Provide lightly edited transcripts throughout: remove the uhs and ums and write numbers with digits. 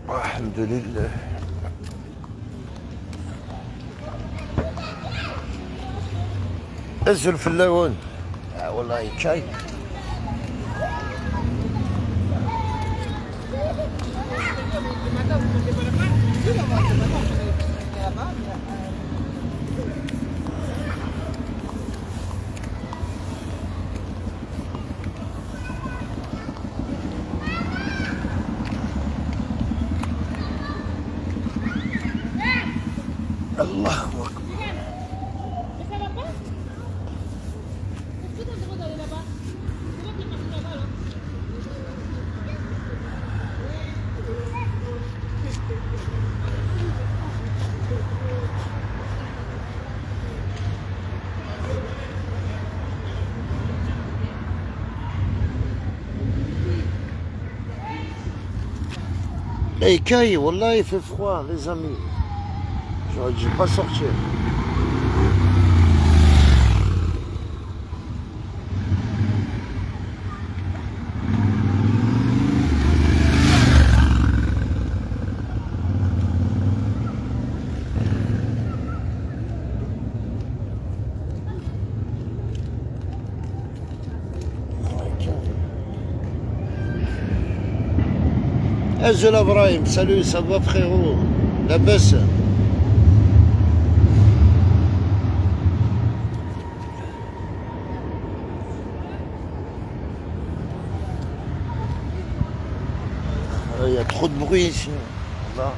Alhamdulillah. انزل في اللون. والله شاي. الله أكبر. Et Kay, wallah, il fait froid, les amis. J'aurais dû pas sortir. Azul Abrahim, salut, ça va frérot? La baisse. Il y a trop de bruit ici. Là.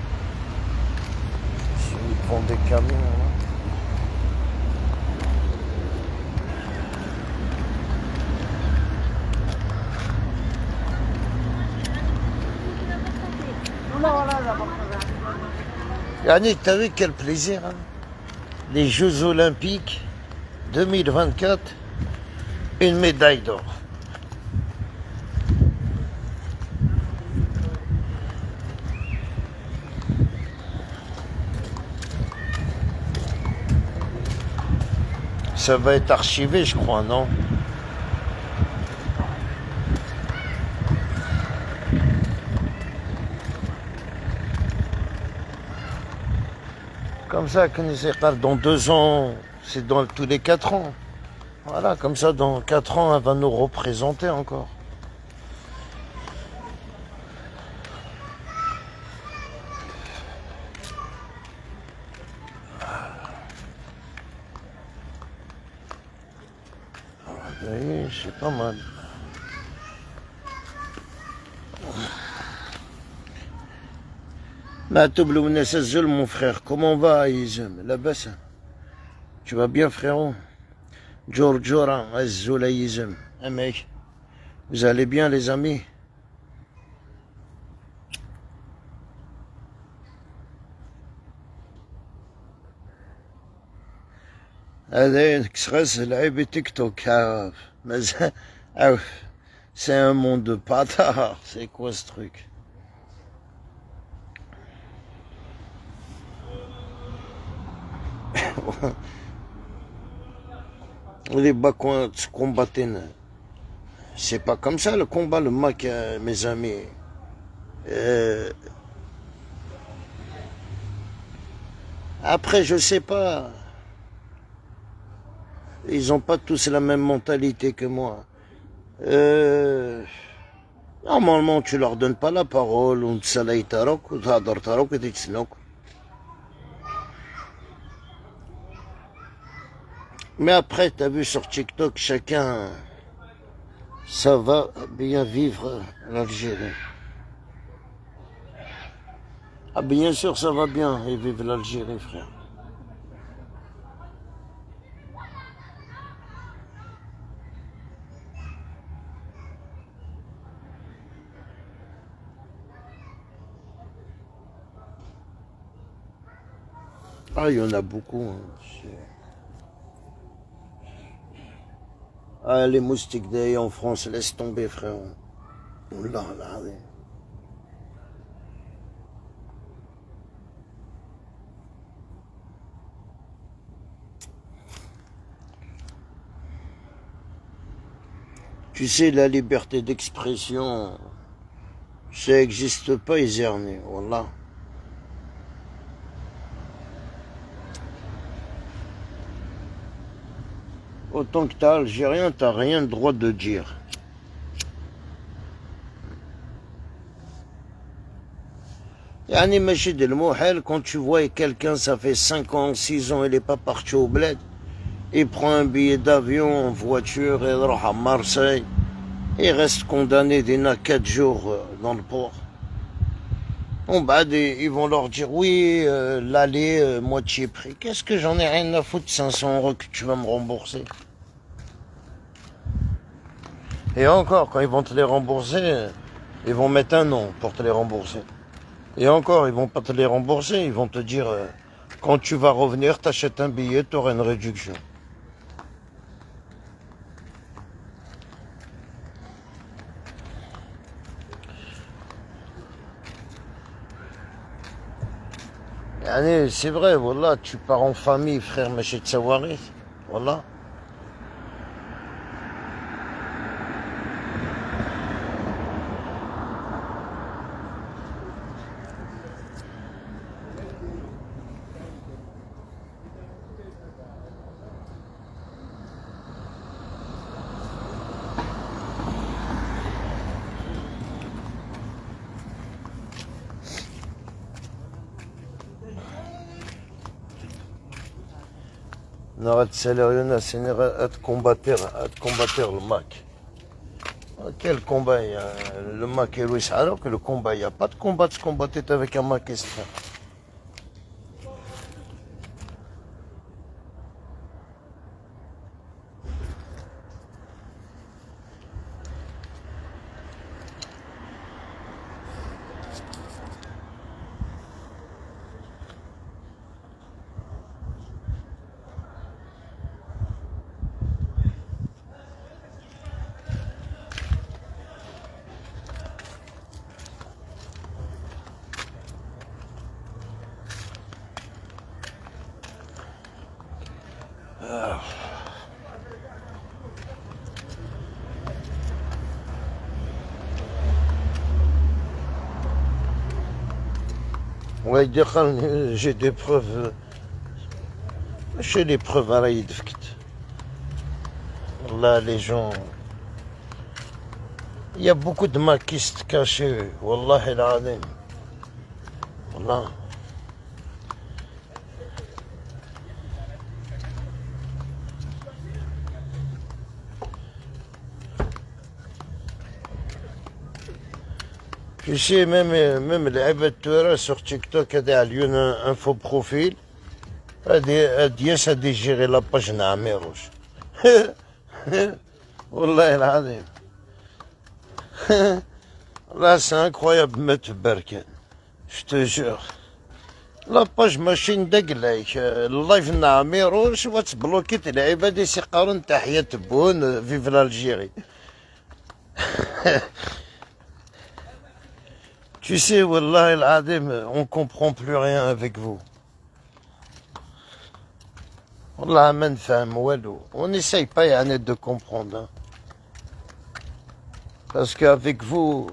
Ils prennent des camions. Là. Yannick, t'as vu quel plaisir, hein? Les Jeux Olympiques 2024, une médaille d'or. Ça va être archivé, je crois, non? Comme ça, dans 2 ans, c'est dans tous les 4 ans. Voilà, comme ça, dans 4 ans, elle va nous représenter encore. Oui, c'est pas mal. Mon frère, comment va Izem? La baisse. Tu vas bien frérot? Giorgiora, Azzoula Izem. Mec, vous allez bien les amis? C'est un monde de bâtards. C'est quoi ce truc? Les bas combattaient. C'est pas comme ça le combat, le mec, mes amis. Après, je sais pas. Ils ont pas tous la même mentalité que moi. Normalement, tu leur donnes pas la parole. Mais après, t'as vu sur TikTok, chacun, ça va bien vivre l'Algérie. Ah bien sûr, ça va bien et vivre l'Algérie, frère. Ah, il y en a beaucoup. Hein. Ah, les moustiques d'ailleurs en France, laisse tomber, frère. Oula, là, ouais. Tu sais, la liberté d'expression, ça n'existe pas, Izerni, voilà. Autant que t'es algérien, t'as rien le droit de dire. Yani Machid El Mouhel, quand tu vois quelqu'un, ça fait 5 ans, 6 ans, il n'est pas parti au bled, il prend un billet d'avion en voiture, il va à Marseille, il reste condamné d'Ina 4 jours dans le port. Bon, bah, ils vont leur dire, oui, l'aller, moitié prix. Qu'est-ce que j'en ai rien à foutre, 500 € que tu vas me rembourser. Et encore, quand ils vont te les rembourser, ils vont mettre un nom pour te les rembourser. Et encore, ils vont pas te les rembourser, ils vont te dire, quand tu vas revenir, t'achètes un billet, tu auras une réduction. C'est vrai, voilà, tu pars en famille, frère, Machid Sawaris, voilà. نرى تساليونا سنرى أتكمباتير الماك. Quel combat il y a le Mac et Louis alors que le combat, il n'y a pas de combat de se combattre avec un Mac extra. Ouais, j'ai des preuves. J'ai les preuves à la Yidfkt. Là, les gens. Il y a beaucoup de maquistes cachés. Wallah el adim. Wallah. Tu sais, même les abattoirs sur TikTok, il y a un faux profil. هادي ديجيري لاباج نعميروش. والله العظيم. Là, c'est incroyable, مات بركان. Je te jure. لاباج ماشي ندقلك. اللايف نعميروش وتبلوكيت العباد يسقرون تحية بون في الجيري. Tu sais, والله العظيم, on comprend plus rien avec vous. والله ما نفهم والو. On n'essaye pas يعني de comprendre. Hein. Parce qu'avec vous...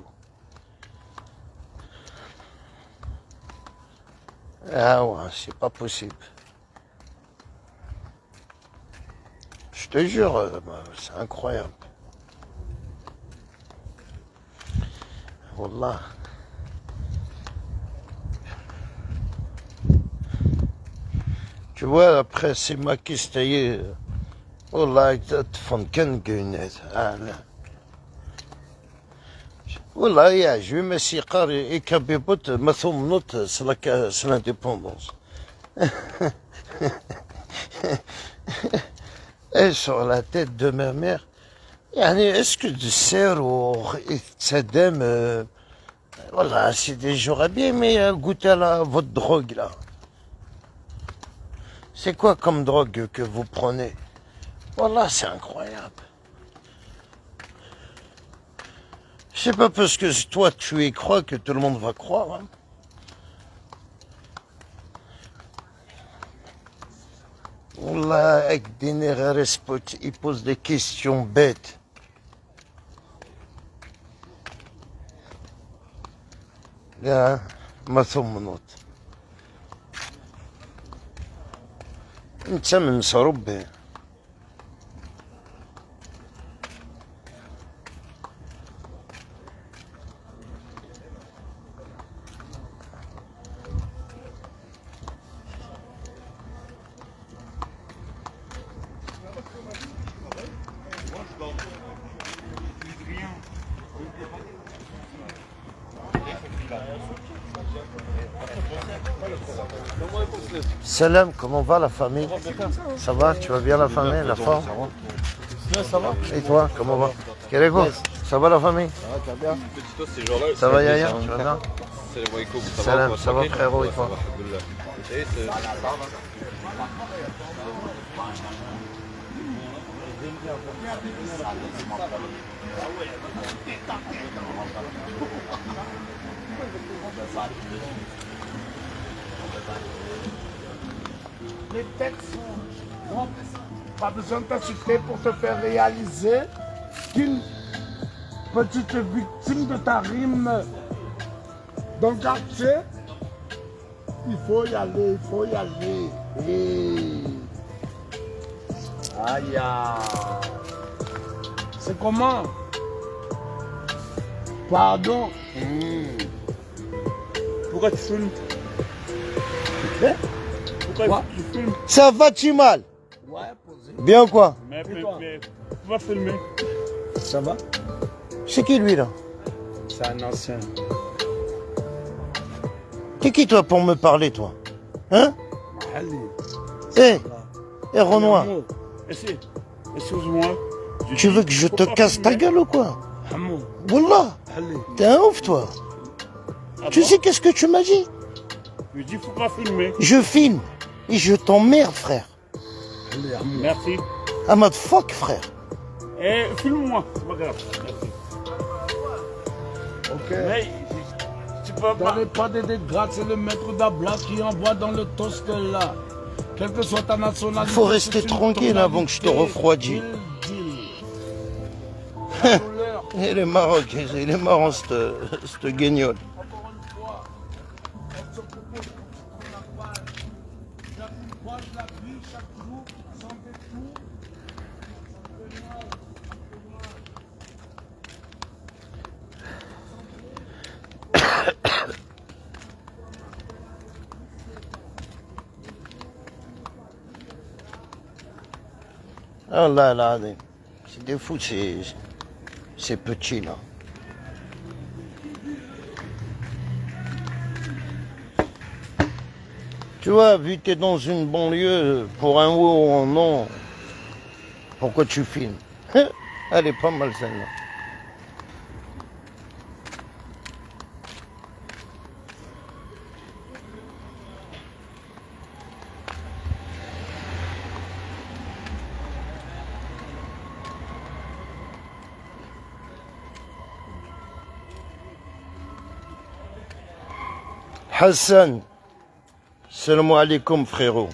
Ah ouais, c'est pas possible. Je te jure, c'est incroyable. Wallah. Tu vois, après, c'est ma question. Wallah, تفهم كان قينات. والله يعجبني موسيقار يكبيبوت مثوم نوت l'indépendance. Et sur la tête de ma mère, est-ce que du cerf et Saddam, voilà, c'est des jours à bien, mais goûter à votre drogue là. C'est quoi comme drogue que vous prenez? Voilà, c'est incroyable. C'est pas parce que toi tu y crois que tout le monde va croire. Hein. Wallah, avec des nerfs spot, ils posent des questions bêtes. Là, ما ثمنت. انت من ربي. Salam, comment va la famille? Ça va, tu vas bien la famille, la forme? Ça va. Et toi, comment va? Kereko, ça va la famille? Ça va, bien. Ça va Yaya, tu vas bien? Salam, ça va frérot et toi? Les textes sont bons. Pas besoin de t'insulter pour te faire réaliser qu'une petite victime de ta rime dans le quartier, il faut y aller, il faut y aller. Et... Aïe. C'est comment? Pardon. Pourquoi tu filmes? Pourquoi tu filmes? Ça va-tu mal? Ouais, posé. Bien ou quoi? Mais tu vas filmer. Ça va? C'est qui lui là? C'est un ancien. T'es qui toi pour me parler toi? Hein? Allez. Hé Renoir, Excuse-moi. tu veux que je te casse ta gueule ou quoi? Hamou. Wallah, Allez. t'es un ouf toi. Tu sais qu'est-ce que tu m'as dit? Je dis faut pas filmer. Je filme et je t'emmerde frère. Allez, Hamou. Merci. Ahmad fuck frère. Eh, filme-moi. C'est pas grave. Merci. Ok. Mais tu peux pas. Donnez pas des dégâts, c'est le maître d'Abla qui envoie dans le toast là. Quelle que soit ta nationalité. Faut rester tranquille avant que je te refroidisse. Il est marrant cette guignole. Encore une fois, elle se propose qu'on a pas la plus proche de la vie chaque jour, sans détour. Oh là là, c'est des fous ces petits là. Tu vois, vu que t'es dans une banlieue, pour un ou un non, pourquoi tu filmes? Elle est pas mal celle-là. Hassan, salam alaikum frérot.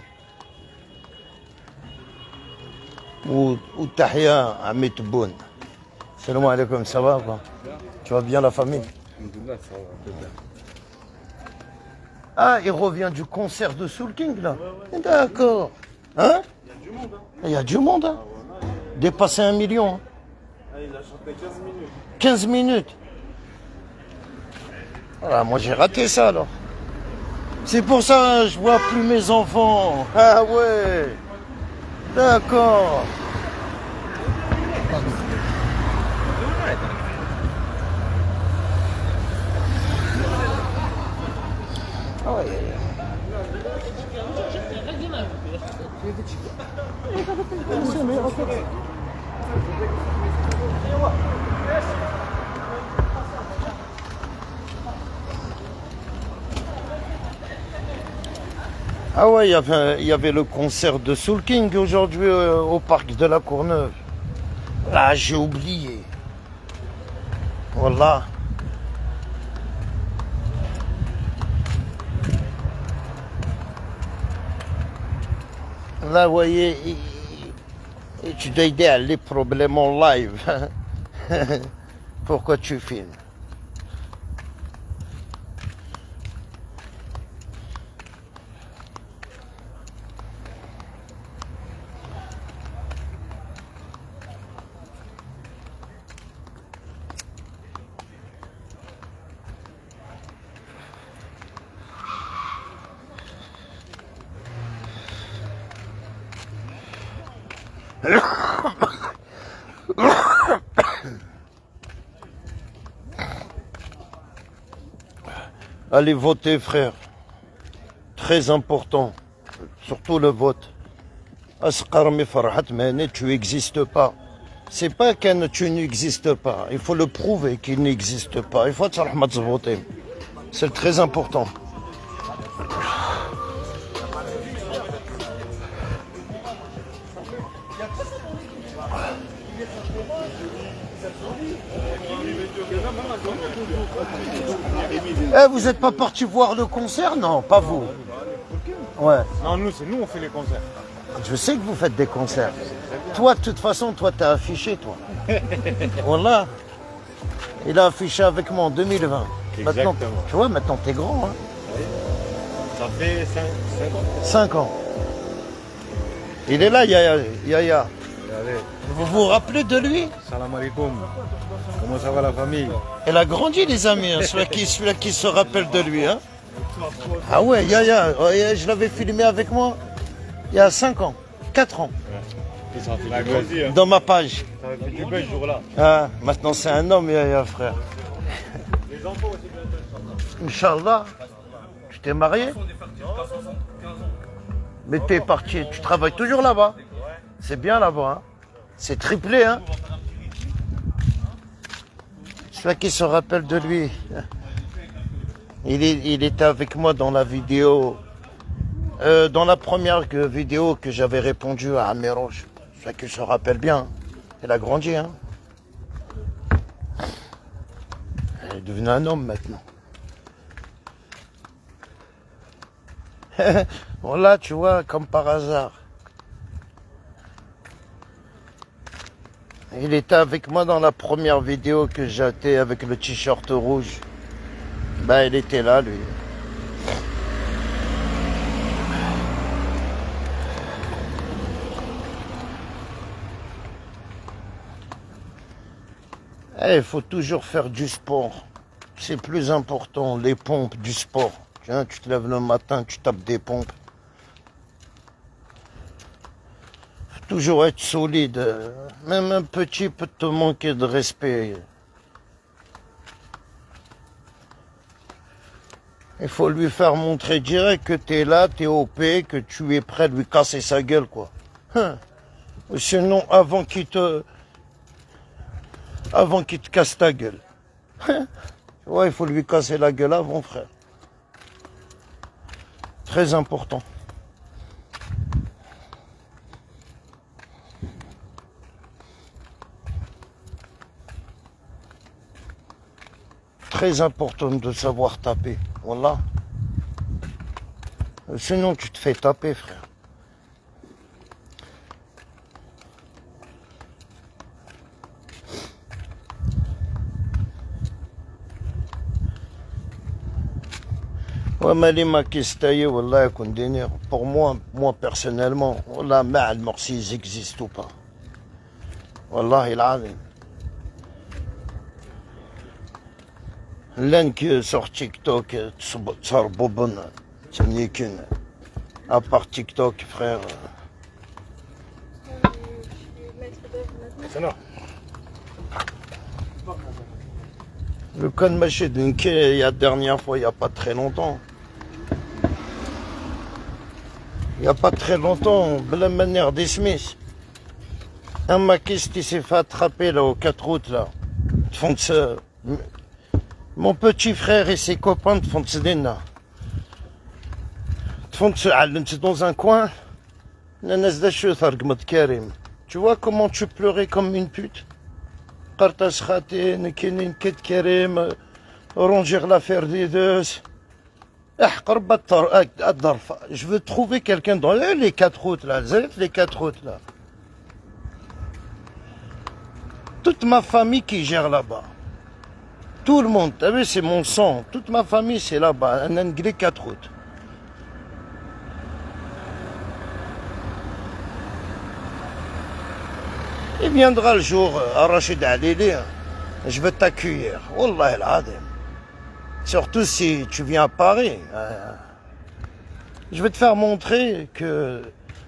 Ou Tahia à Metboun. Salam alaikum, ça va quoi? Tu vas bien la famille? Ah, il revient du concert de Soul King là? D'accord. Hein? Il y a du monde. Hein? Dépassé 1 million. Hein? Il a chanté 15 minutes. 15 minutes. Voilà, moi j'ai raté ça alors. C'est pour ça que je vois plus mes enfants. Ah ouais. D'accord. Ah ouais. Ah ouais, il y avait le concert de Soul King aujourd'hui au parc de la Courneuve. Ah, j'ai oublié. Voilà. Là, vous voyez, tu dois aider à les problèmes en live. Pourquoi tu filmes? Allez voter, frère. Très important. Surtout le vote. Asqar mi farhat mani, tu n'existes pas. C'est pas que tu n'existes pas. Il faut le prouver qu'il n'existe pas. Il faut te voter. C'est très important. Eh, vous n'êtes pas parti voir le concert? Non, pas vous. Ouais. Non, nous, c'est nous, on fait les concerts. Je sais que vous faites des concerts. Toi, de toute façon, toi, t'as affiché, toi. Voilà. Il a affiché avec moi en 2020. Exactement. Maintenant, tu vois, maintenant, t'es grand. Hein. Ça fait 5 ans. 5 ans. Il est là, Yaya. Allez, Vous vous rappelez de lui? salam alaikum. Comment ça va la famille? Elle a grandi, les amis, hein, celui-là qui se rappelle de lui. Hein. Ah ouais, Yaya, je l'avais filmé avec moi il y a 5 ans, 4 ans, Et ça fait du buzz. dans ma page. Ça fait du buzz ce jour-là. Ah, maintenant, c'est un homme, Yaya, frère. Les enfants aussi. Inch'Allah, tu t'es marié? Mais t'es parti, tu travailles toujours là-bas? C'est bien là-bas, hein. C'est triplé, hein. Celui qui se rappelle de lui, il était avec moi dans la vidéo, dans la première vidéo que j'avais répondu à Améroche. Celui qui se rappelle bien, il a grandi, hein. Il est devenu un homme maintenant. Voilà, tu vois, comme par hasard. Il était avec moi dans la première vidéo que j'ai été avec le t-shirt rouge. Ben, il était là, lui. Il faut toujours faire du sport. C'est plus important, les pompes du sport. Tiens, tu te lèves le matin, tu tapes des pompes. Faut toujours être solide. Même un petit peut te manquer de respect. Il faut lui faire montrer direct que tu es là, tu es OP, que tu es prêt à lui casser sa gueule, quoi. Hein. Sinon, avant qu'il te casse ta gueule. Hein. Ouais, il faut lui casser la gueule avant, frère. Très important. Très important de savoir taper. Voilà. Sinon, tu te fais taper, frère. Ouais, mais les maquistaïs, wallah, pour moi personnellement, wallah, ma morsi, ils existent ou pas. Wallah, il a. L'un qui sort TikTok, sort bobon, c'est n'y qu'une. À part TikTok, frère. C'est là. Le code mâché d'une quai, il y a la dernière fois, il n'y a pas très longtemps. Il n'y a pas très longtemps, de la manière des Smiths. Un maquiste qui s'est fait attraper là, au 4 août, là. Mon petit frère et ses copains de Fonsedena. تفهمت dans un coin. Tu vois comment tu pleurais comme une pute. قرطاس خاتين كاينين كت كريم رونجير l'affaire des deux. قرب الظرف. Je veux trouver quelqu'un dans les 4 routes là. Les 4 routes là. Toute ma famille qui gère là-bas. Tout le monde, t'as vu, c'est mon sang. Toute ma famille, c'est là-bas. Un anglais 4 routes. Il viendra le jour, Rachid Alili, je vais t'accueillir. Wallah al-Adim. Surtout si tu viens à Paris. Je vais te faire montrer que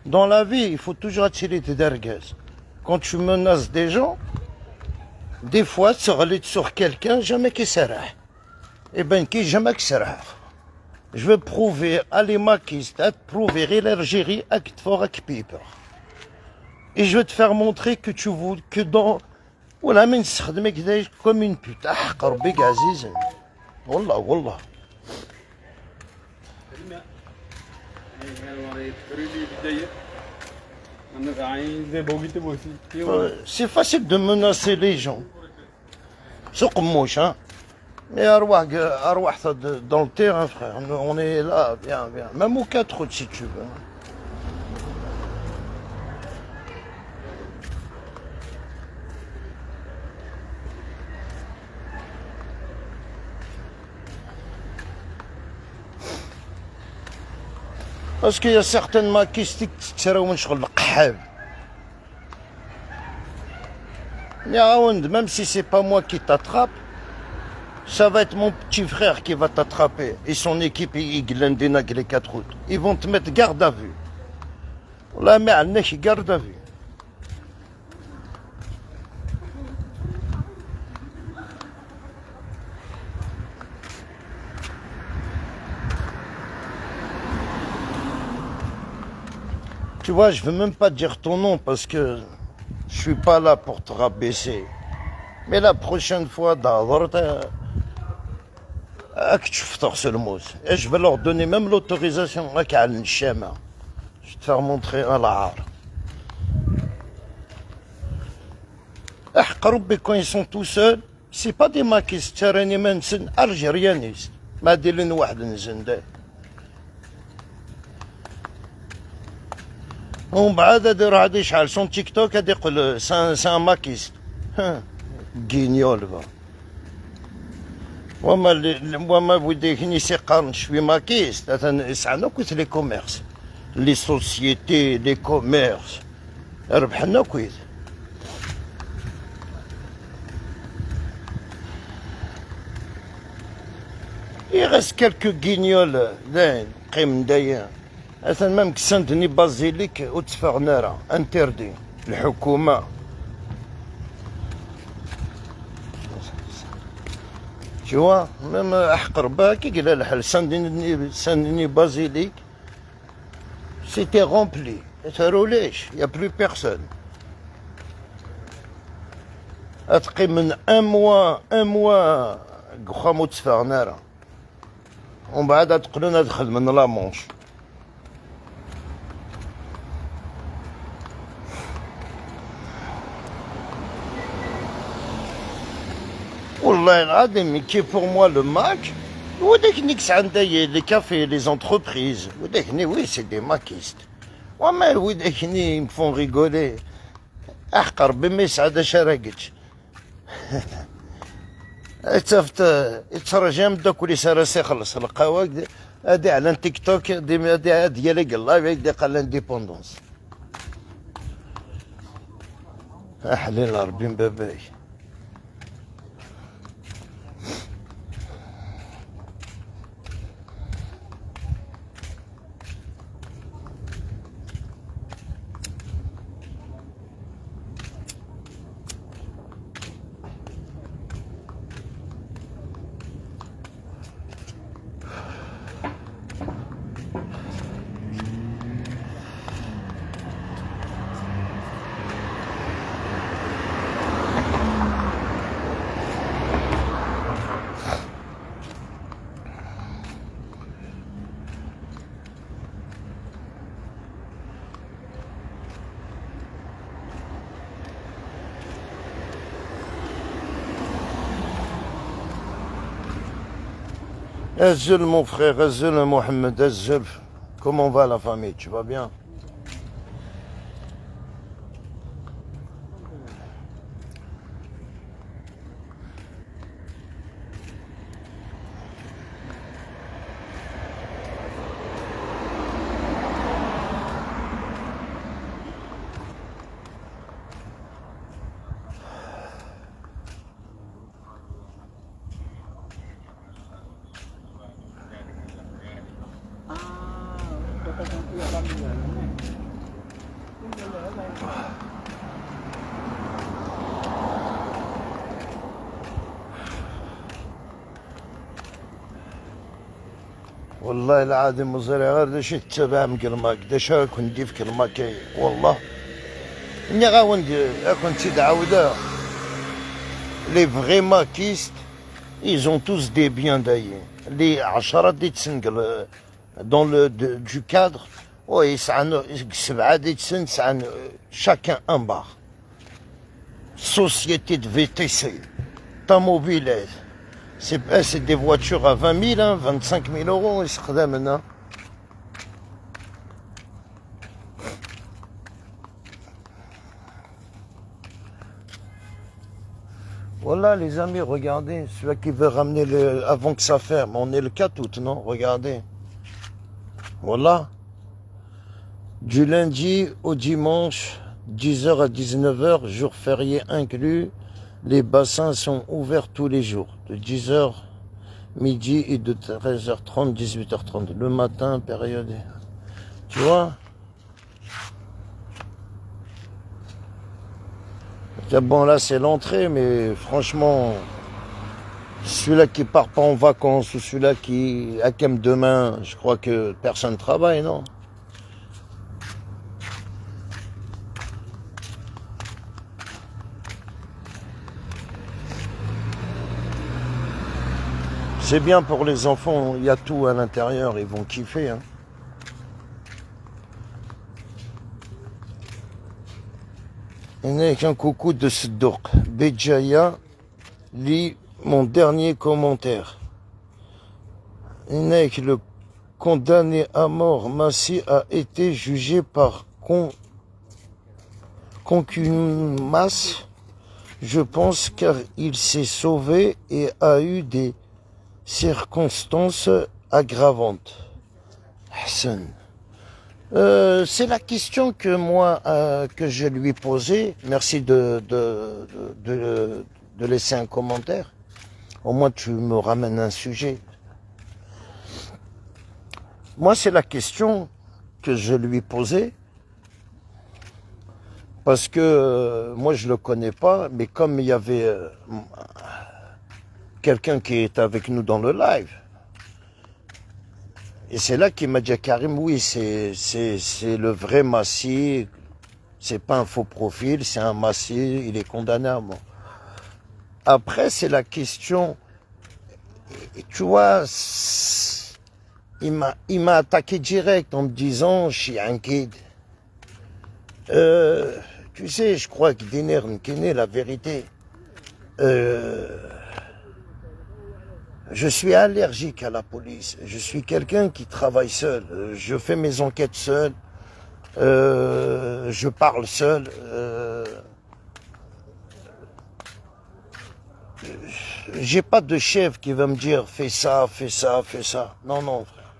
dans la vie, il faut toujours attirer tes derguez. Quand tu menaces des gens, des fois, tu relis sur quelqu'un, jamais qu'il sera. Eh ben, qui jamais qu'il sera. Je vais prouver à les maquistes, à te prouver l'Algérie, à qui te fera que piper. Et je vais te faire montrer que tu veux, que dans. Voilà, mais c'est comme une pute. Ah, Karbig Aziz. Wallah, wallah. C'est facile de menacer les gens. سوق موش, hein. Mais arwah dans le terrain, frère. On est là, bien, bien. Même aux 4 routes, si tu veux. Parce qu'il y a certaines maquistes qui tirent شغل القحاب. Même si c'est pas moi qui t'attrape, ça va être mon petit frère qui va t'attraper. Et son équipe, ils glendent les 4 routes. Ils vont te mettre garde à vue. Là, mais on garde à vue. Tu vois, je veux même pas dire ton nom parce que je suis pas là pour te rabaisser. Mais la prochaine fois, et je vais leur donner même l'autorisation. Je vais te faire montrer un l'art. Quand ils sont tout seuls, c'est pas des maquistes, c'est algérianistes. Ma dilin واحد نزنده. ومن بعد هذا يروح هذا يشعل سون تيك توك هذا يقول سان ماكيست غينيول وما وديك نيسي قارن شوي ماكيست هذا يسعنا كويت لي كوميرس لي سوسيتي لي كوميرس ربحنا كويت. Il reste quelques guignols قيم دايا. مثلا ميم كسندني بازيليك وتفرنارا انتردي الحكومة. Tu vois, même أحقر باكي قال الحل سندني بازيليك c'était rempli. تروليش y a plus personne. أتقي من un mois قخامو تفرنارا ومن بعد تقولون ادخل من لا مونش. والله العظيم كي pour moi le Mac وداك نيكس عندي les cafés les entreprises وداك oui c'est des maquistes وما وداك ils me font rigoler. احقر بما يسعد شراقتش تفرج داك اللي سارس يخلص القهوه هادي على تيك توك ديالي الله دي قال لانديبوندونس. احليل ربي باباي. Azul, mon frère, Azul, Mohamed, Azul. Comment va la famille? Tu vas bien? والله العظيم مزرعة غير داش تتبع من كلمة داش كون دي في كلمة كي والله إني غاوندي كنت تعاود لي فغي ماكيست ils ont tous des biens d'ailleurs les عشرة دي تسنقل dans le du cadre ويسعن 7 دي تسن chacun un bar société de VTC Tamobile c'est des voitures à 20 000, hein, 25 000 euros, ils se maintenant. Voilà les amis, regardez, celui qui veut ramener avant que ça ferme, on est le 4 août, non? Regardez. Voilà. Du lundi au dimanche, 10h à 19h, jour férié inclus. Les bassins sont ouverts tous les jours, de 10h midi et de 13h30, 18h30. Le matin, période. Tu vois? Bon, là, c'est l'entrée, mais franchement, celui-là qui part pas en vacances ou celui-là qui a qu'à demain, je crois que personne ne travaille, non? C'est bien pour les enfants, il y a tout à l'intérieur, ils vont kiffer. Hein. Il n'est qu'un coucou de Sdouk. Béjaïa lit mon dernier commentaire. Il n'est que le condamné à mort Massi a été jugé par contumace, je pense, car il s'est sauvé et a eu des circonstances aggravantes. Hassan. C'est la question que moi que je lui ai posée. Merci de laisser un commentaire. Au moins tu me ramènes un sujet. Moi c'est la question que je lui ai posée. Parce que moi je le connais pas, mais comme il y avait quelqu'un qui est avec nous dans le live. Et c'est là qu'il m'a dit, Karim, oui, c'est le vrai Massi, c'est pas un faux profil, c'est un Massi, il est condamné à mort. Après, c'est la question, tu vois, il m'a attaqué direct en me disant, je suis un kid. Tu sais, je crois que Diner Nkene, la vérité, je suis allergique à la police. Je suis quelqu'un qui travaille seul. Je fais mes enquêtes seul. Je parle seul. J'ai pas de chef qui va me dire fais ça, fais ça, fais ça. Non, non, frère.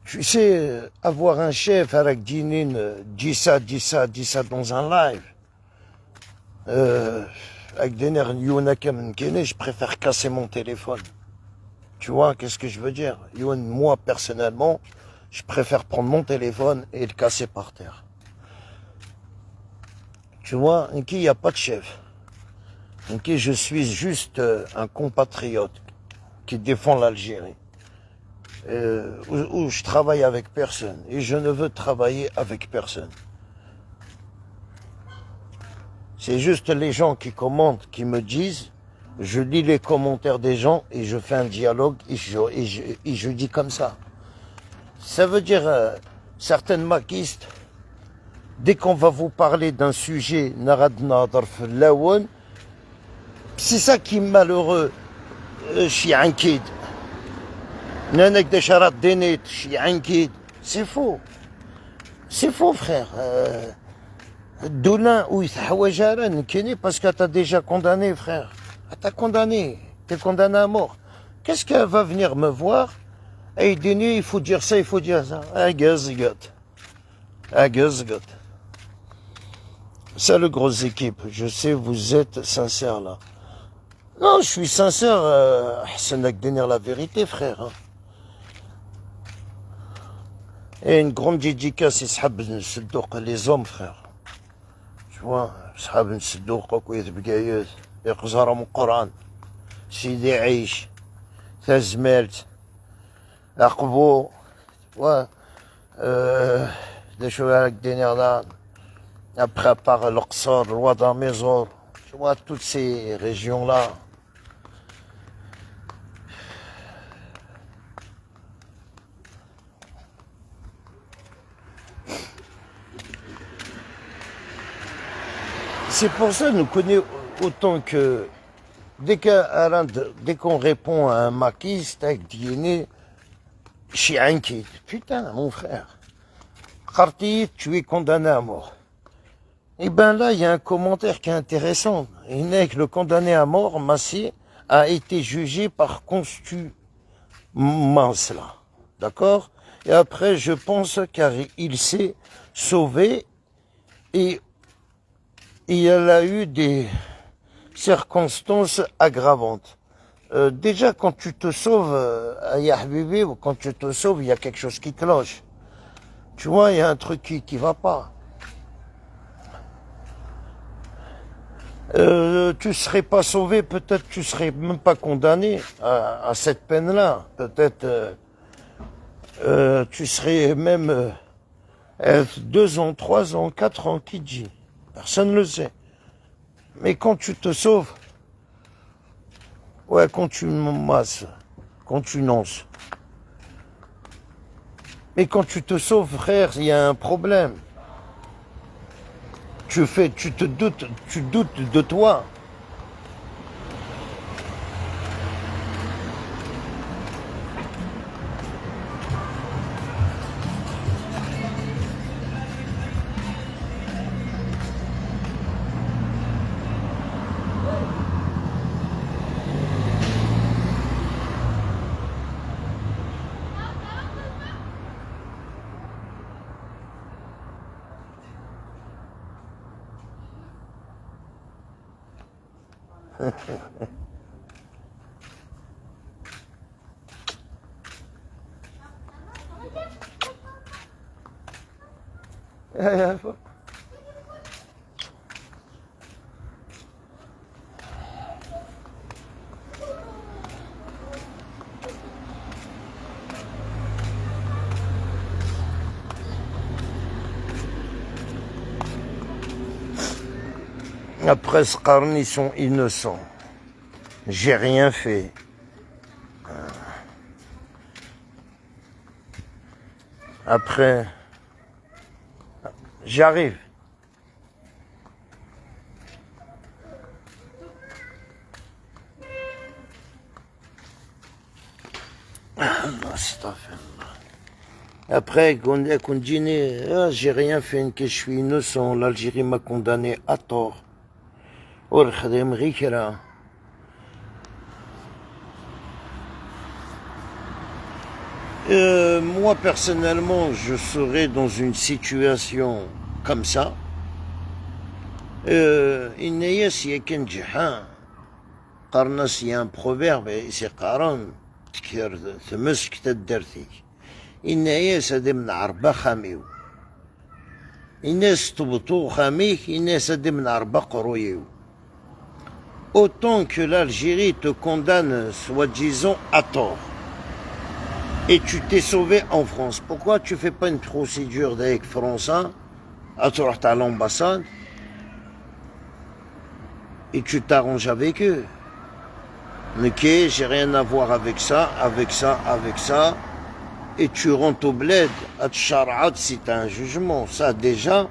Tu sais, avoir un chef avec Dinin, dis ça dans un live. Avec des nerfs je préfère casser mon téléphone. Tu vois, qu'est-ce que je veux dire? Moi, personnellement, je préfère prendre mon téléphone et le casser par terre. Tu vois, il n'y a pas de chef. Je suis juste un compatriote qui défend l'Algérie. Où je travaille avec personne. Et je ne veux travailler avec personne. C'est juste les gens qui commentent, qui me disent, je lis les commentaires des gens et je fais un dialogue et je dis comme ça. Ça veut dire, certaines maquistes, dès qu'on va vous parler d'un sujet, c'est ça qui est malheureux. C'est faux. C'est faux, frère. Doulin, où il parce que t'as déjà condamné, frère. T'as condamné. T'es condamné à mort. Qu'est-ce qu'elle va venir me voir? Et il dit, il faut dire ça, il faut dire ça. C'est le gros équipe. Je sais, vous êtes sincère là. Non, je suis sincère. C'est n'a que dire la vérité, frère. Hein. Et une grande dédicace, les hommes, frère. Tu vois, صحاب نسدوق وكويت بقايوت يقزروا من القران سيدي عيش تازمالت عقبو و des choses avec des nerfs après par l'Oqsor, le roi d'Amezor, tu vois toutes ces régions là. C'est pour ça que nous connaissons autant que dès qu'on répond à un maquiste avec Diéné, Chianki, putain mon frère, Kharti, tu es condamné à mort. Et ben là, il y a un commentaire qui est intéressant. Il n'est que le condamné à mort, Massé, a été jugé par contumace là. D'accord? Et après, je pense car il s'est sauvé et il y a eu des circonstances aggravantes. Déjà, quand tu te sauves, Yahbibi, ou quand tu te sauves, il y a quelque chose qui cloche. Tu vois, il y a un truc qui va pas. Tu serais pas sauvé, peut-être tu serais même pas condamné à cette peine-là. Peut-être tu serais même 2 ans, 3 ans, 4 ans, qui dit. Personne ne le sait. Mais quand tu te sauves, ouais, quand tu masses, quand tu nonces. Mais quand tu te sauves, frère, il y a un problème. Tu doutes de toi. Après ce qarn, ils sont innocents. J'ai rien fait. Après, j'arrive. Après, qu'on dit, j'ai rien fait, que je suis innocent, l'Algérie m'a condamné à tort. Moi, personnellement, je serais dans une situation comme ça. Il y a un proverbe, c'est Qaran, الناس هادي من عربة خاميو الناس تبطو خاميك الناس هادي من عربة قرويو. Autant que l'Algérie te condamne soi-disant à tort et tu t'es sauvé en France, pourquoi tu fais pas une procédure avec français à l'ambassade et tu t'arranges avec eux? Ok, j'ai rien à voir avec ça, avec ça, avec ça. Et tu rentres au bled, à Tcharad, si tu as un jugement. Ça, déjà,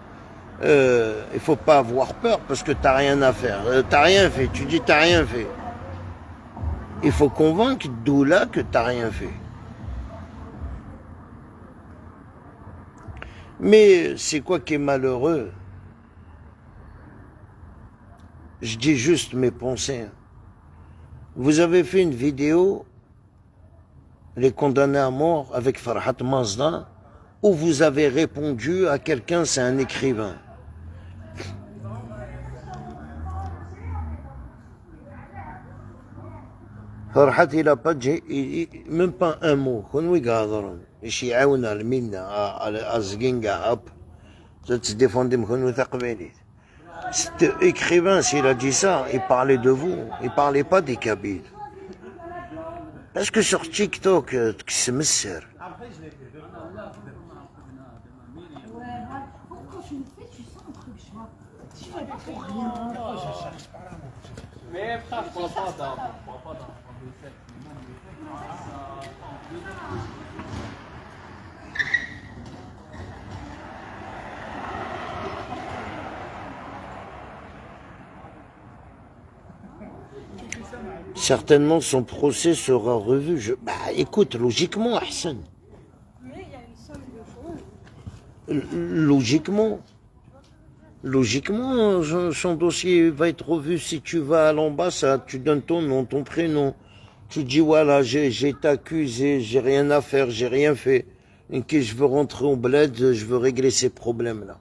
il faut pas avoir peur parce que t'as rien à faire. T'as rien fait, tu dis t'as rien fait. Il faut convaincre Doula que t'as rien fait. Mais c'est quoi qui est malheureux? Je dis juste mes pensées. Vous avez fait une vidéo, les condamnés à mort avec Farhat Mazda, où vous avez répondu à quelqu'un, c'est un écrivain. Farhat, il n'a pas dit, même pas un mot. Cet écrivain, s'il a dit ça, il parlait de vous, il parlait pas des Kabyles. Parce que sur TikTok, c'est messer. Mais frère, je prends pas d'armes. Certainement, son procès sera revu. Bah, écoute, logiquement, Hassan. Mais il y a une somme de choses. Logiquement, son dossier va être revu. Si tu vas à l'ambassade, tu donnes ton nom, ton prénom. Tu dis, voilà, j'ai été accusé, j'ai rien à faire, j'ai rien fait. Et que je veux rentrer au bled, je veux régler ces problèmes-là.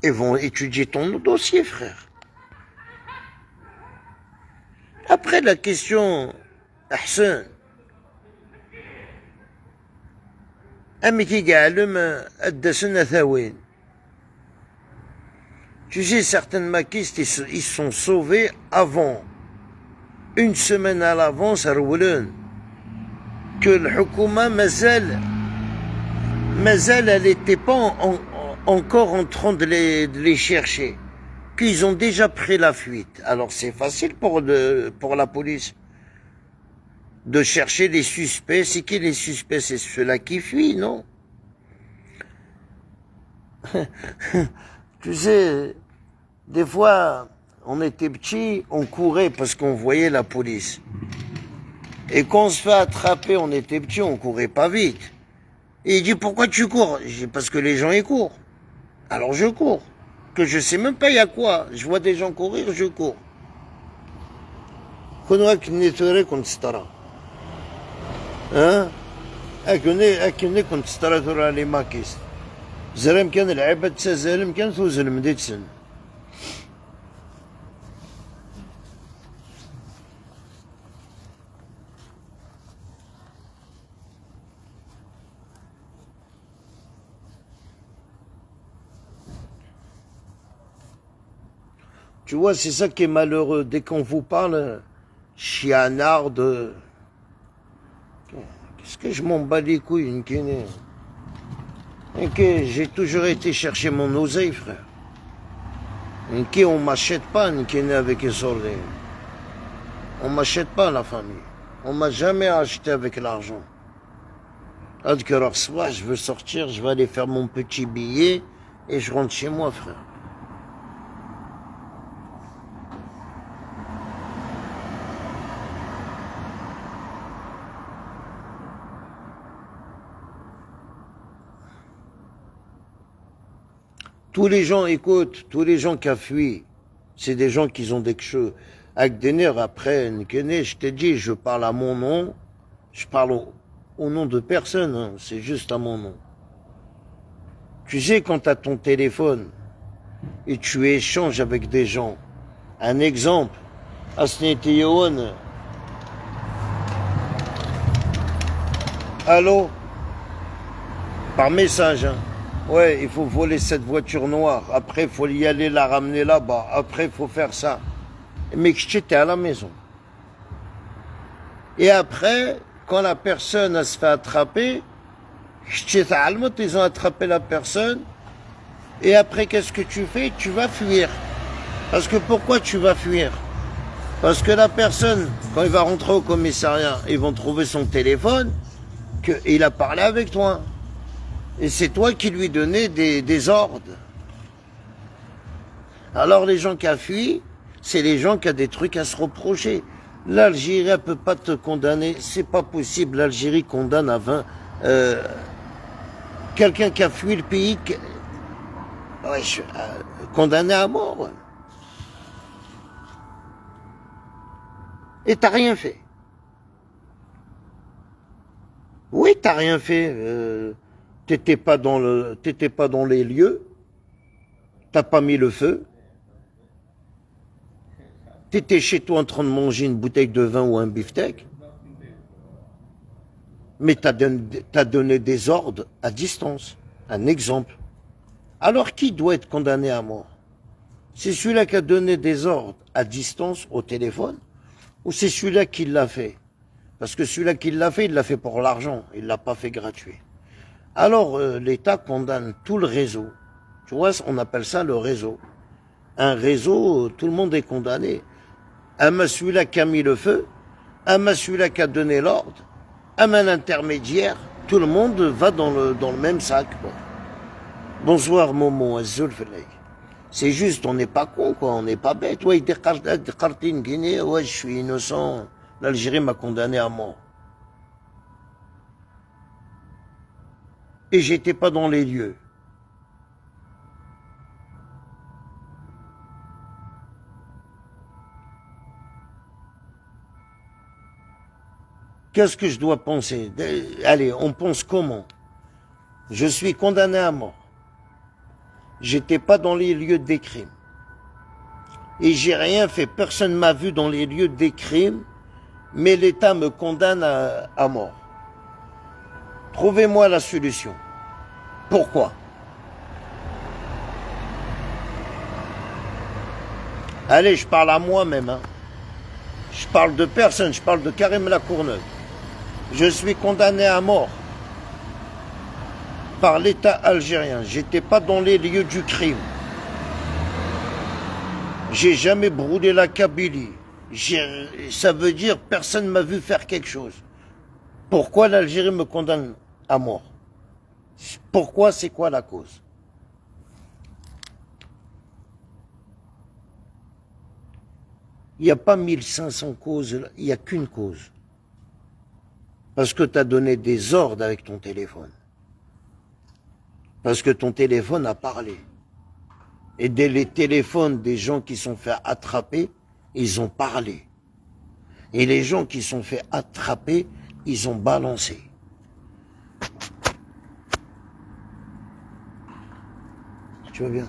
Ils vont étudier ton dossier, frère. Après la question, Hassan, tu sais, certains maquistes, ils sont sauvés avant. Une semaine à l'avance, que le Hukuma, elle n'était pas encore en train de les chercher. Qu'ils ont déjà pris la fuite. Alors c'est facile pour la police de chercher les suspects. C'est qui les suspects? C'est ceux-là qui fuient, non? Tu sais, des fois, on était petits, on courait parce qu'on voyait la police. Et quand on se fait attraper, on était petits, on courait pas vite. Et il dit, pourquoi tu cours? Je dis, parce que les gens y courent. Alors je cours. Que je sais même pas il y a quoi. Je vois des gens courir, je cours. Hein? أكني كنت سترى ترى لي ماكيس زلم كان العبة تسازلم كان توزلم ديت سن. Tu vois, c'est ça qui est malheureux. Dès qu'on vous parle, chianard de... Qu'est-ce que je m'en bats les couilles, une kiné. J'ai toujours été chercher mon oseille, frère. On m'achète pas, une kiné avec un soleil. On m'achète pas, la famille. On m'a jamais acheté avec l'argent. Alors, soit je veux sortir, je vais aller faire mon petit billet et je rentre chez moi, frère. Tous les gens, écoute, tous les gens qui ont fui, c'est des gens qui ont des choses. Avec des nerfs, après, je t'ai dit, je parle à mon nom, je parle au nom de personne, hein, c'est juste à mon nom. Tu sais, quand tu as ton téléphone et tu échanges avec des gens, un exemple, Asnetiyon, allô, par message, hein. Ouais, il faut voler cette voiture noire. Après, il faut y aller la ramener là-bas. Après, il faut faire ça. Mais que j'étais à la maison. Et après, quand la personne se fait attraper, ils ont attrapé la personne. Et après, qu'est-ce que tu fais? Tu vas fuir. Parce que pourquoi tu vas fuir? Parce que la personne, quand il va rentrer au commissariat, ils vont trouver son téléphone, qu'il a parlé avec toi. Et c'est toi qui lui donnais des ordres. Alors les gens qui ont fui, c'est les gens qui ont des trucs à se reprocher. L'Algérie ne peut pas te condamner, c'est pas possible. L'Algérie condamne à 20... quelqu'un qui a fui le pays, condamné à mort. Et t'as rien fait. Oui, t'as rien fait. T'étais pas dans les lieux. T'as pas mis le feu. T'étais chez toi en train de manger une bouteille de vin ou un beefsteak. Mais t'as donné des ordres à distance. Un exemple. Alors qui doit être condamné à mort? C'est celui-là qui a donné des ordres à distance au téléphone, ou c'est celui-là qui l'a fait? Parce que celui-là qui l'a fait, il l'a fait pour l'argent, il ne l'a pas fait gratuit. Alors l'État condamne tout le réseau. Tu vois, on appelle ça le réseau. Un réseau, tout le monde est condamné. Un celui-là qui a mis le feu, un celui-là qui a donné l'ordre, un intermédiaire, tout le monde va dans le même sac, quoi. Bonsoir Momo, c'est juste, on n'est pas con, quoi, on n'est pas bête. Ouais, ouais, je suis innocent. L'Algérie m'a condamné à mort. Et j'étais pas dans les lieux. Qu'est-ce que je dois penser? Allez, on pense comment? Je suis condamné à mort. J'étais pas dans les lieux des crimes. Et j'ai rien fait. Personne m'a vu dans les lieux des crimes, mais l'État me condamne à mort. Trouvez-moi la solution. Pourquoi? Allez, je parle à moi-même. Hein. Je parle de personne, je parle de Karim Lacourneuve. Je suis condamné à mort par l'État algérien. J'étais pas dans les lieux du crime. J'ai jamais brûlé la Kabylie. Ça veut dire personne m'a vu faire quelque chose. Pourquoi l'Algérie me condamne à mort? Pourquoi? C'est quoi la cause? Il n'y a pas 1500 causes, il n'y a qu'une cause. Parce que tu as donné des ordres avec ton téléphone. Parce que ton téléphone a parlé. Et dès les téléphones des gens qui sont fait attraper, ils ont parlé. Et les gens qui sont fait attraper, ils ont balancé. Tu vois bien?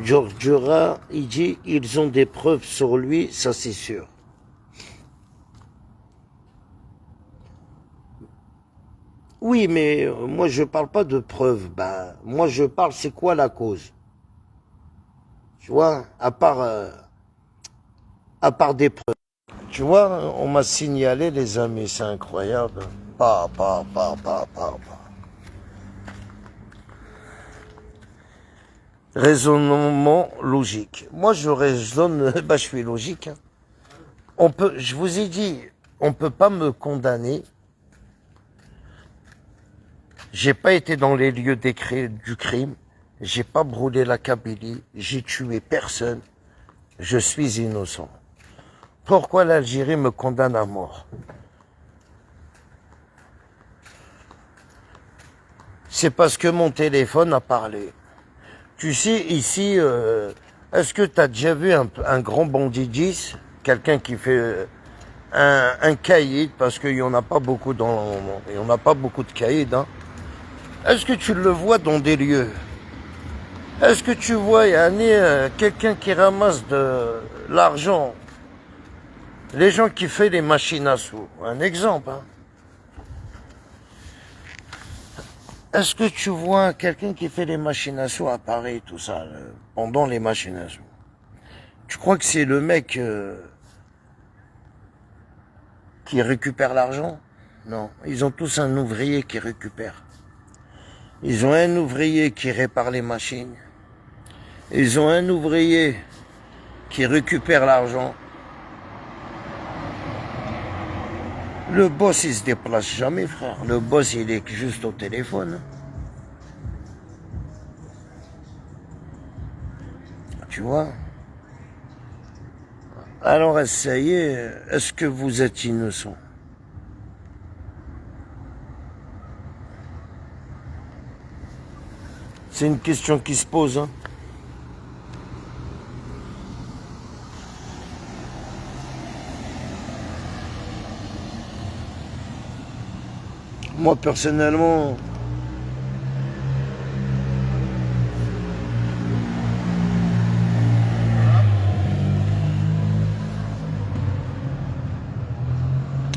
Georges Dura, il dit, ils ont des preuves sur lui, ça c'est sûr. Oui, mais moi je parle pas de preuves. Ben, moi je parle, c'est quoi la cause? Tu vois, à part des preuves. Tu vois, on m'a signalé, les amis, c'est incroyable. Pas. Raisonnement logique. Moi, je raisonne, je suis logique. Hein. Je vous ai dit, on peut pas me condamner. J'ai pas été dans les lieux du crime. J'ai pas brûlé la Kabylie. J'ai tué personne. Je suis innocent. Pourquoi l'Algérie me condamne à mort? C'est parce que mon téléphone a parlé. Tu sais, ici, est-ce que tu as déjà vu un grand bandit 10? Quelqu'un qui fait un caïd, parce qu'il n'y en a pas beaucoup il y en a pas beaucoup de caïds, hein. Est-ce que tu le vois dans des lieux? Est-ce que tu vois, quelqu'un qui ramasse de l'argent? Les gens qui font les machines à sous. Un exemple, hein. Est-ce que tu vois quelqu'un qui fait les machines à sous à Paris, tout ça, pendant les machines à sous? Tu crois que c'est le mec qui récupère l'argent? Non, ils ont tous un ouvrier qui récupère. Ils ont un ouvrier qui répare les machines. Ils ont un ouvrier qui récupère l'argent. Le boss, il se déplace jamais, frère. Le boss, il est juste au téléphone. Tu vois? Alors, essayez, est-ce que vous êtes innocent? C'est une question qui se pose, hein. Moi, personnellement,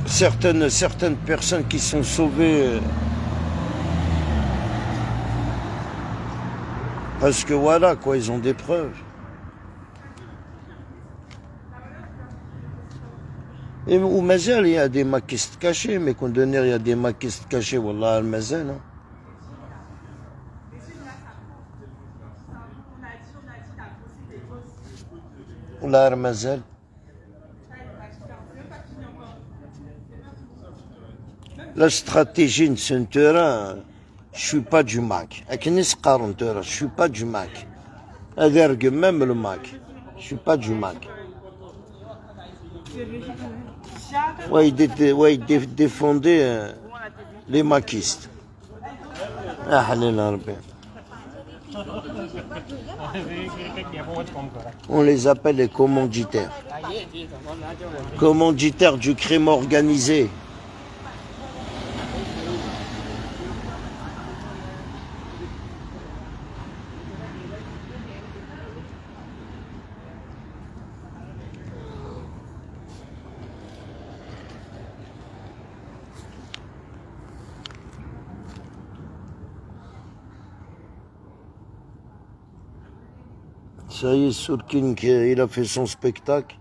certaines personnes qui sont sauvées parce que voilà, quoi, ils ont des preuves. Et au Mazal, il y a des maquistes cachés, mais qu'on donne, il y a des maquistes cachés, Wallah, al Mazal. Hein. Wallah, al Mazal. La stratégie de ce terrain, je suis pas du Mac. Je suis pas du Mac. Même le Mac. Je suis pas du Mac. Ouais, il défendait les maquistes. Ah, on les appelle les commanditaires. Commanditaires du crime organisé. Ça y est, Sourkin, il a fait son spectacle.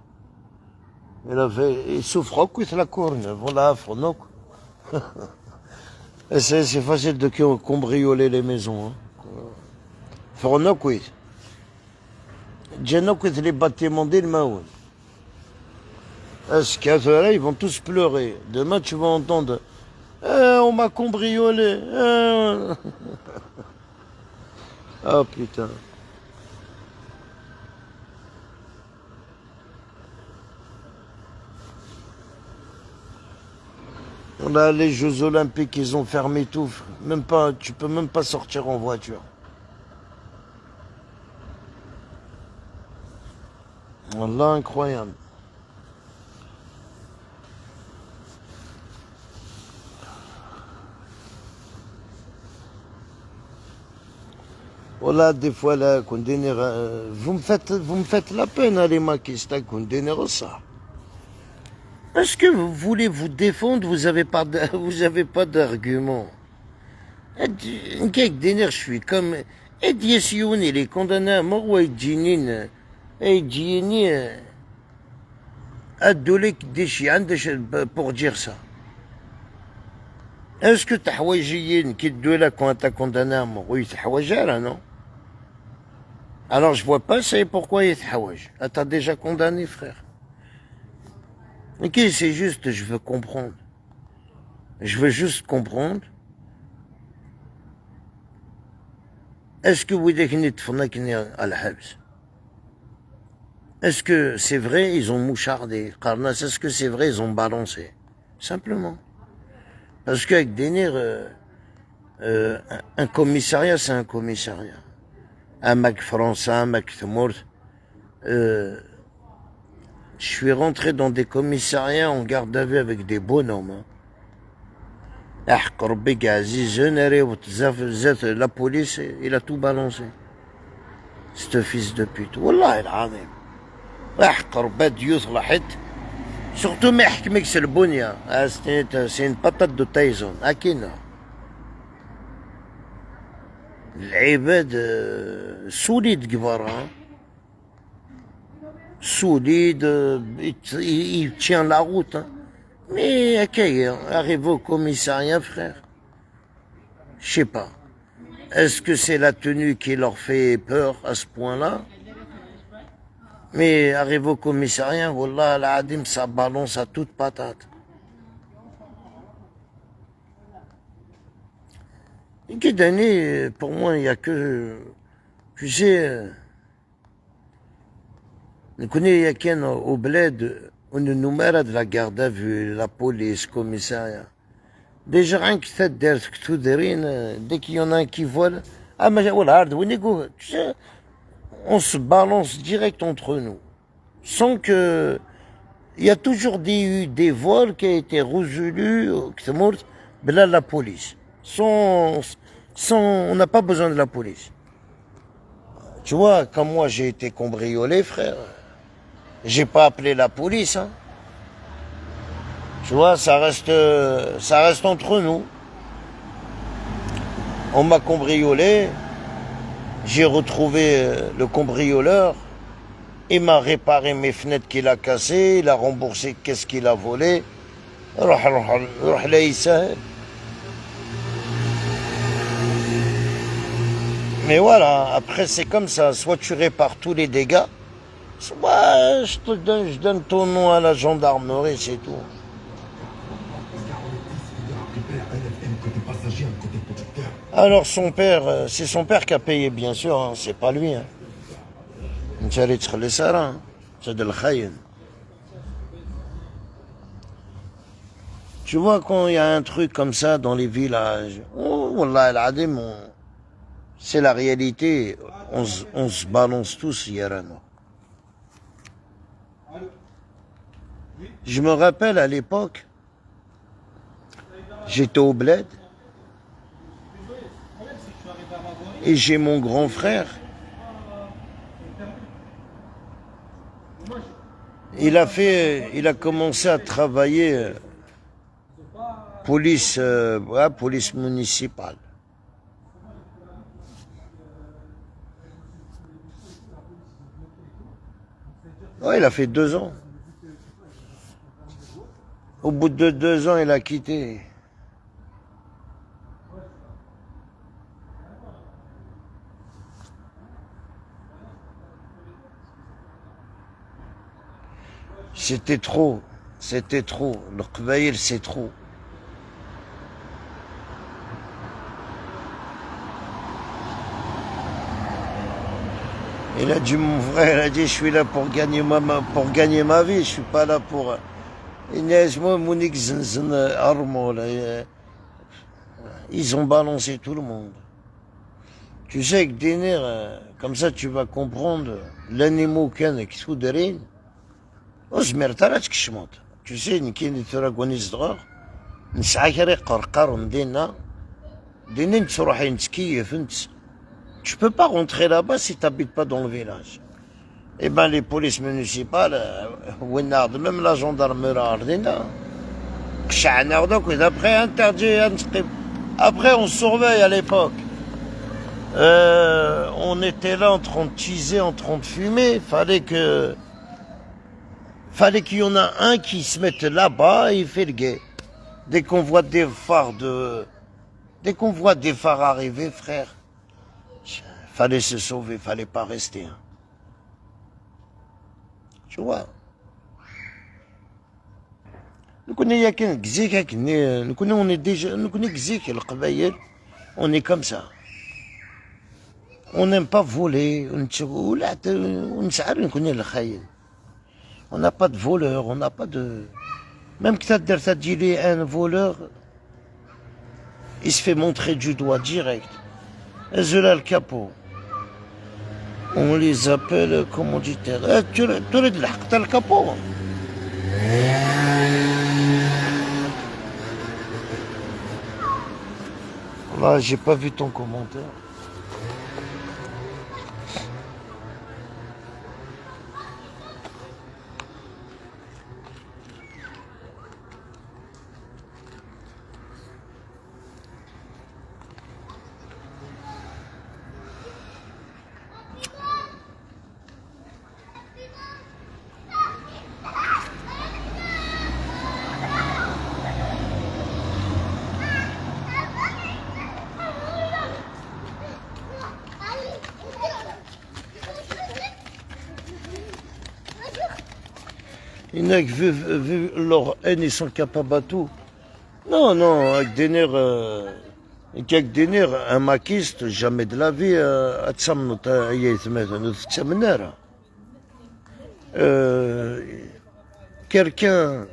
Il souffre avec la corne, voilà, Fronok. C'est facile de cambrioler les maisons. Fronok, oui. Djanok, les bâtiments d'Ilmaoun. Est-ce qu'à ils vont tous pleurer. Demain, tu vas entendre on m'a cambriolé. Ah, putain. Là, les Jeux Olympiques, ils ont fermé tout. Même pas, tu peux même pas sortir en voiture. Wallah, incroyable. Voilà, des fois, là, vous me faites la peine, hein, les maquistes, ça. Est-ce que vous voulez vous défendre, vous avez pas d'argument. Je suis comme, Sioun, il est condamné à mort, ou Edjinin, Adolek Deshian, pour dire ça. Est-ce que Tahwajiyin, qui est là quand t'as condamné à mort, oui, Tahwajara, non? Alors je vois pas, c'est pourquoi il est Tahwaj. T'as déjà condamné, frère. Ok, c'est juste, je veux comprendre. Je veux juste comprendre. Est-ce que vous est-ce que c'est vrai, ils ont mouchardé? Est-ce que c'est vrai, ils ont balancé? Simplement. Parce qu'avec Denir, un commissariat, c'est un commissariat. Un mec français, un mec Tmourt. Je suis rentré dans des commissariats en garde à vue avec des bonhommes. La police, il a tout balancé. Ce fils de pute. Wallah, il a surtout, mais c'est le bonia. C'est une patate de Tyson. Akina. العباد solide كبار solide, il tient la route. Hein. Mais arrivé au commissariat, frère, je sais pas. Est-ce que c'est la tenue qui leur fait peur à ce point-là? Mais arrive au commissariat, wallah, al-adim, ça balance à toute patate. Et Kidani, pour moi, il n'y a que, tu sais, on connaît, il y a qu'un au bled, on nous met de la garde à vue, la police, le commissariat. Déjà, rien que ça, dès qu'il y en a un qui vole, ah, mais voilà, tu sais, on se balance direct entre nous. Sans que, il y a toujours eu des vols qui ont été résolus, qui sont morts, là, la police. On n'a pas besoin de la police. Tu vois, comme moi, j'ai été cambriolé, frère. J'ai pas appelé la police, hein. Tu vois, ça reste entre nous. On m'a cambriolé, j'ai retrouvé le cambrioleur, il m'a réparé mes fenêtres qu'il a cassées, il a remboursé qu'est-ce qu'il a volé. Mais voilà, après c'est comme ça, soit tu répares tous les dégâts, soit je donne ton nom à la gendarmerie, c'est tout. Alors son père, c'est son père qui a payé bien sûr, hein, c'est pas lui. Hein. C'est de l'khaïn. Tu vois quand il y a un truc comme ça dans les villages, oh wallah al-adim, c'est la réalité, on se balance tous Yarano. Je me rappelle à l'époque, j'étais au bled et j'ai mon grand frère. Il a commencé à travailler police municipale. Ouais, il a fait 2 ans. Au bout de 2 ans, il a quitté. C'était trop. Le Qbaïl, c'est trop. Il a dit, mon frère, il a dit, je suis là pour gagner ma vie, je suis pas là pour... Ils ont balancé tout le monde. Tu sais que Dénir, comme ça tu vas comprendre, l'animal qui sous derrière, tu sais, نكين تراغوني صغار نسعى كري قرقر ندينا دينين تروحي نتكيف انت. Tu peux pas rentrer là-bas si tu n'habites pas dans le village. Eh ben les polices municipales, même la gendarmerie, après interdit. Après on surveille à l'époque. On était là en train de teaser, en train de fumer. Fallait qu'il y en a un qui se mette là-bas et il fait le guet. Dès qu'on voit des phares arriver, frère, fallait se sauver, fallait pas rester. Hein. Tu vois. On est comme ça. On n'aime pas voler. On n'a pas de voleur, on n'a pas de... Même que ça dit un voleur, il se fait montrer du doigt direct. Zula le capot. On les appelle, comment on dit, tu as le capot. Là, j'ai pas vu ton commentaire. Il y en a qui, vu leur haine, ils sont capables à tout. Non, non, avec des nerfs, avec des nerfs, un maquiste, jamais de la vie, quelqu'un,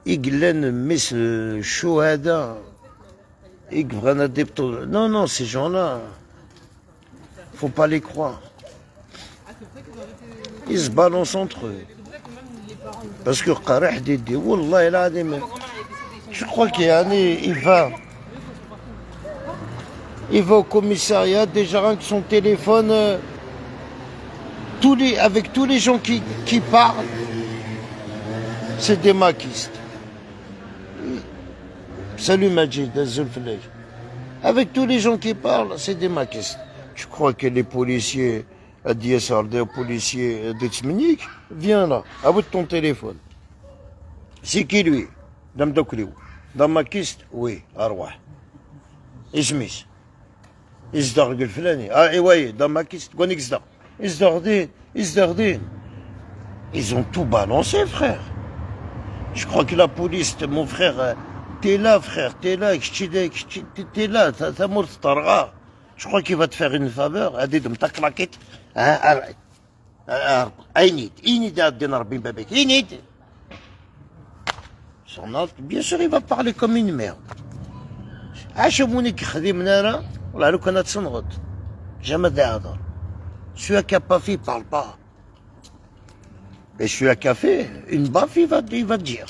يقلن مس الشهداء يقفغنا des photos. Non, non, ces gens-là, faut pas les croire. Ils se balancent entre eux. Parce que Qarih dit, Wallah il a dit, je crois qu'il il va au commissariat, déjà avec son téléphone, avec tous les gens qui parlent, c'est des maquistes. Salut Majid, Zulflej. Avec tous les gens qui parlent, c'est des maquistes. Tu crois que les policiers, à DSR, des policiers de Tsmenik, viens là, à bout de ton téléphone. C'est qui lui? Dame Dokliou. Dans maquiste? Oui, Arwah. Ismis. Isdar Gulflani. Ah, et ouais, dans maquiste, Goniksdar. Isdardin. Ils ont tout balancé, frère. Je crois que la police, mon frère, t'es là, frère, t'es là, t'es là, t'as mort targa. Je crois qu'il va te faire une faveur. Adidum, ta claquette. Bien sûr, il va parler comme une merde. Jamais d'ador. Celui qui n'a pas fait, il ne parle pas. Et celui qui a fait, une baffe, il va dire.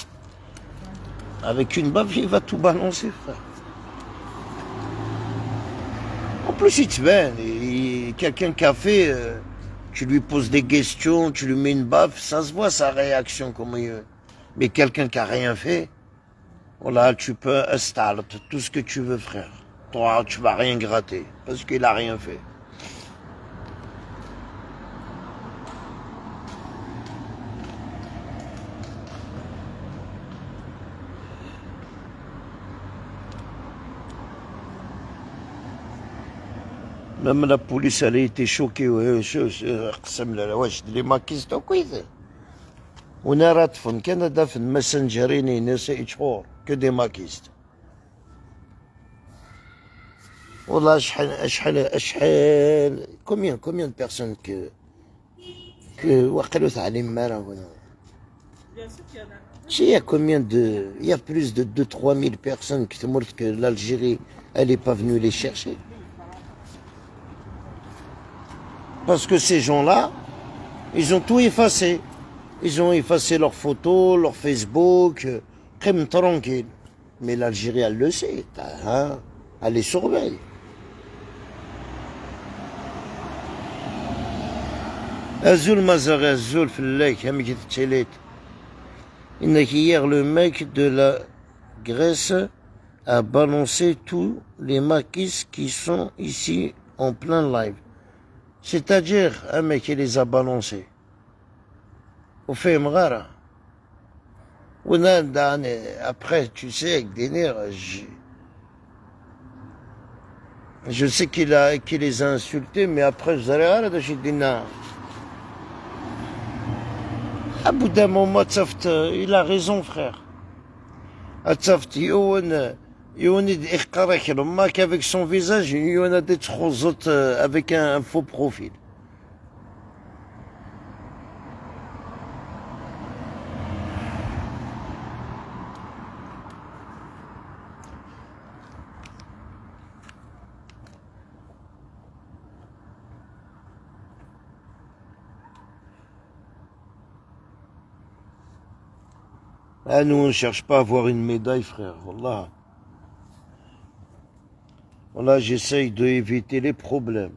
Avec une baffe, il va tout balancer, frère. En plus, il te vient. Quelqu'un qui a fait, tu lui poses des questions, tu lui mets une baffe, ça se voit sa réaction, comment il est. Mais quelqu'un qui n'a rien fait, voilà, tu peux installer tout ce que tu veux, frère. Toi, tu vas rien gratter, parce qu'il n'a rien fait. Même la police, elle a été choquée. Les maquistes, on a raté au Canada, dans Messengerine, que des maquistes. Wallah, combien de personnes que وقلوا عليهم مرة هنا. Il y a combien de, il y a plus de 2-3 000 personnes qui sont mortes que l'Algérie, elle n'est pas venue les chercher. Parce que ces gens-là, ils ont tout effacé. Ils ont effacé leurs photos, leur Facebook, crème tranquille. Mais l'Algérie, elle le sait, hein, elle les surveille. Azul Mazar, Azul Fellek, Hamikit Tchelet. Hier, le mec de la Grèce a balancé tous les maquis qui sont ici en plein live. C'est-à-dire, un mec qui les a balancés. Au fait, Mrara. Après, tu sais, avec des nerfs, je sais qu'il les a insultés, mais après, je dirais, à bout d'un moment, il a raison, frère. Avec son visage, il y en a des autres avec un faux profil. Ah, nous, on ne cherche pas à avoir une médaille, frère. Wallah. Voilà, j'essaye d'éviter les problèmes.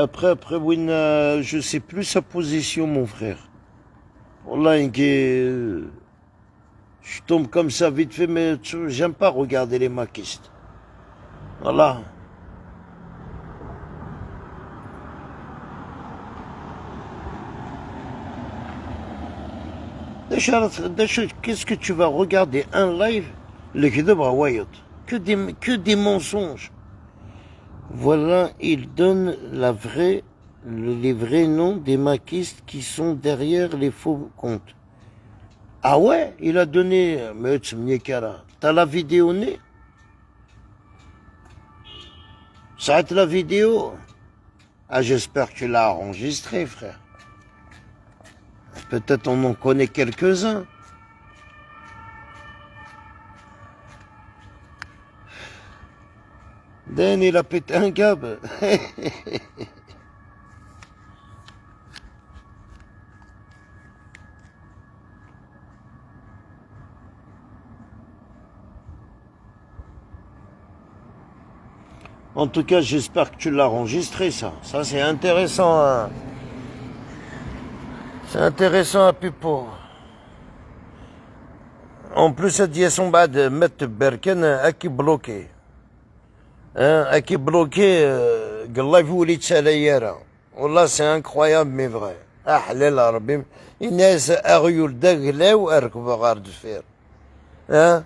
Après, Win, je sais plus sa position, mon frère. Wallah, je tombe comme ça vite fait, mais j'aime pas regarder les maquistes. Voilà. Qu'est-ce que tu vas regarder un live? Que des mensonges. Voilà, il donne les vrais noms des maquistes qui sont derrière les faux comptes. Ah ouais, il a donné, mais t'as la vidéo née? Ça la vidéo? Ah, j'espère que tu l'as enregistré, frère. Peut-être on en connaît quelques-uns. Dan, il a pété un câble. En tout cas, j'espère que tu l'as enregistré, ça. Ça, c'est intéressant. Hein. C'est intéressant à Pipo. En plus, ça dit à son bas de mettre Berken à qui bloqué. À qui bloqué, Wallah, c'est incroyable, mais vrai. Ah, halal, Rabbi. Inès, Ariul, Dagle, ou Arkba, Gard, Fer. Hein?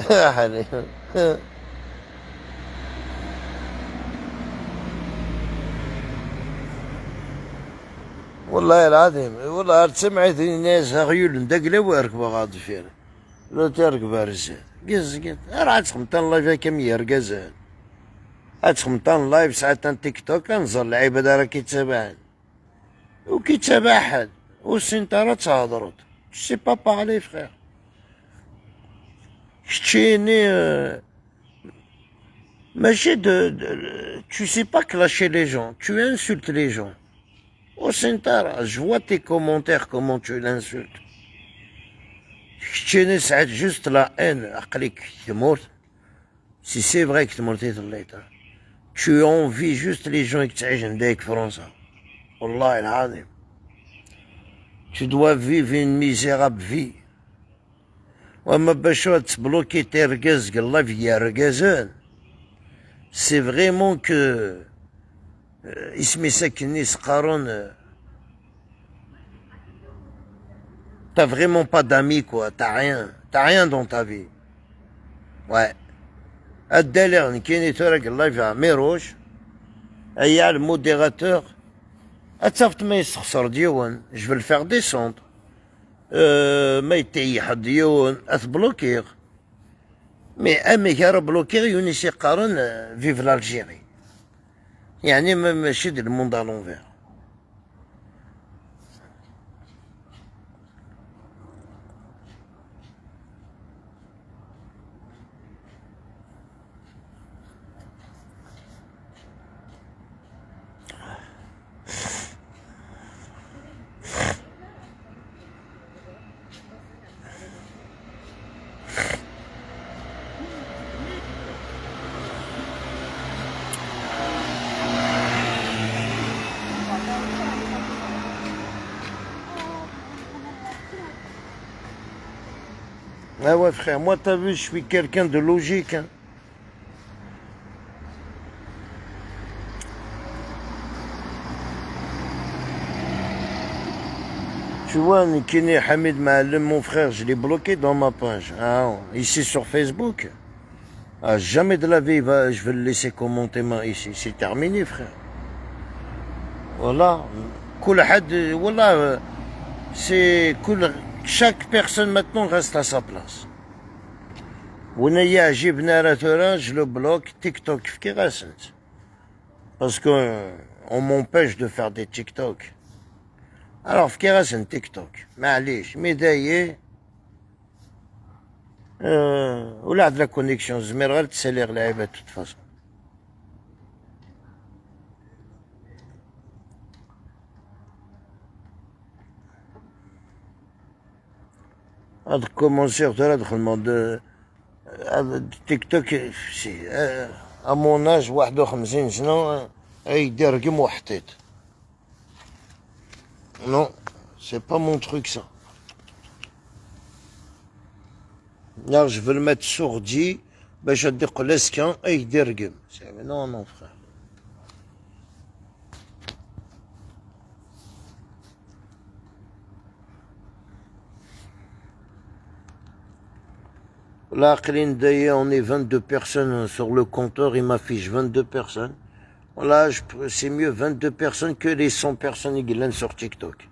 Ah, halal. والله العظيم والله سمعت الناس غيول دقلة واركبة غاضي فيها لا تركب رجال قز راه تخمطان لايف كم يرقزان تخمطان لايف ساعات تيك توك انزل العباد راه كيتابعن وكيتابع حد والسنتارة تهضرت سي با بارلي فخير كتشيني ماشي tu sais pas clasher les gens tu insultes les gens. Oh Sintara, je vois tes commentaires, comment tu l'insultes. Je tiens juste la haine, si c'est vrai que tu m'as dit tu envies juste les gens qui t'aiment avec France. Wallah al-Azim. Tu dois vivre une misérable vie. وما باش تبلوكي ترقز قال في رقزان. C'est vraiment que اسمي ساكنيس قارون t'as vraiment pas d'amis quoi, t'as rien dans ta vie. Ouais. الدليل كاين يترك اللايف ميروش ايا الموديراتور اتصفت ما يسخسر ديون جو فو الفيغ ديسوند ما يتيح ديون اثبلوكيغ مي امي كارو بلوكيغ يونيسي قارن فيف لالجيري يعني ماشي ديال الموند الونفير. Ah ouais frère, moi t'as vu, je suis quelqu'un de logique. Hein. Tu vois, Nikini Hamid Ma'alem, mon frère, je l'ai bloqué dans ma page. Ah, ici sur Facebook. Ah, jamais de la vie, je vais le laisser commenter ici. C'est terminé, frère. Voilà. Voilà. C'est cool. Chaque personne maintenant reste à sa place. Je le bloque, TikTok, parce qu'on m'empêche de faire des TikTok. Alors, c'est un TikTok. Mais d'ailleurs, ou là de la connexion, c'est l'air de toute façon. هاد كومونسيغ ترى دخل de TikTok à mon âge 51 سنة يدير رقم وحطيت. Non, c'est pas mon truc ça. Là, je veux le mettre sourdi, ben je dis que l'esquin et il dirgue. Non, non, frère. Là, on est 22 personnes sur le compteur, il m'affiche 22 personnes. Là, c'est mieux 22 personnes que les 100 personnes qui viennent sur TikTok.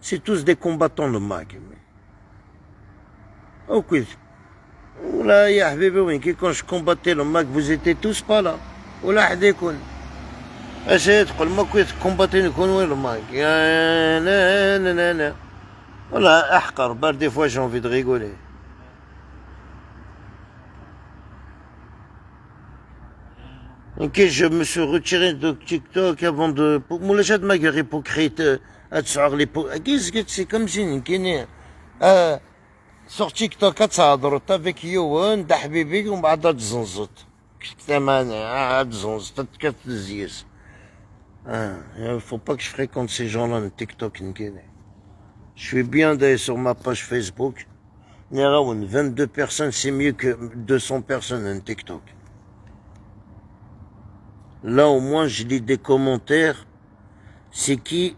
C'est tous des combattants de mag. Ok. Là, ya habibi, quand je combattais le mag, vous étiez tous pas là. Ou là, حديكون. Essayez de ما كنت combattre نكون وين le mag. Non. Voilà, أحقر. Des fois, j'ai envie de rigoler. Ok, je me suis retiré de TikTok avant de... Moi, j'ai de ma gueule hypocrite. C'est comme si... Sur TikTok, t'as avec Yohan, d'Habibi, on va à Dzonzot. Il faut pas que je fréquente ces gens-là de TikTok. Je suis bien d'aller sur ma page Facebook. 22 personnes, c'est mieux que 200 personnes en TikTok. Là, au moins, je lis des commentaires. C'est qui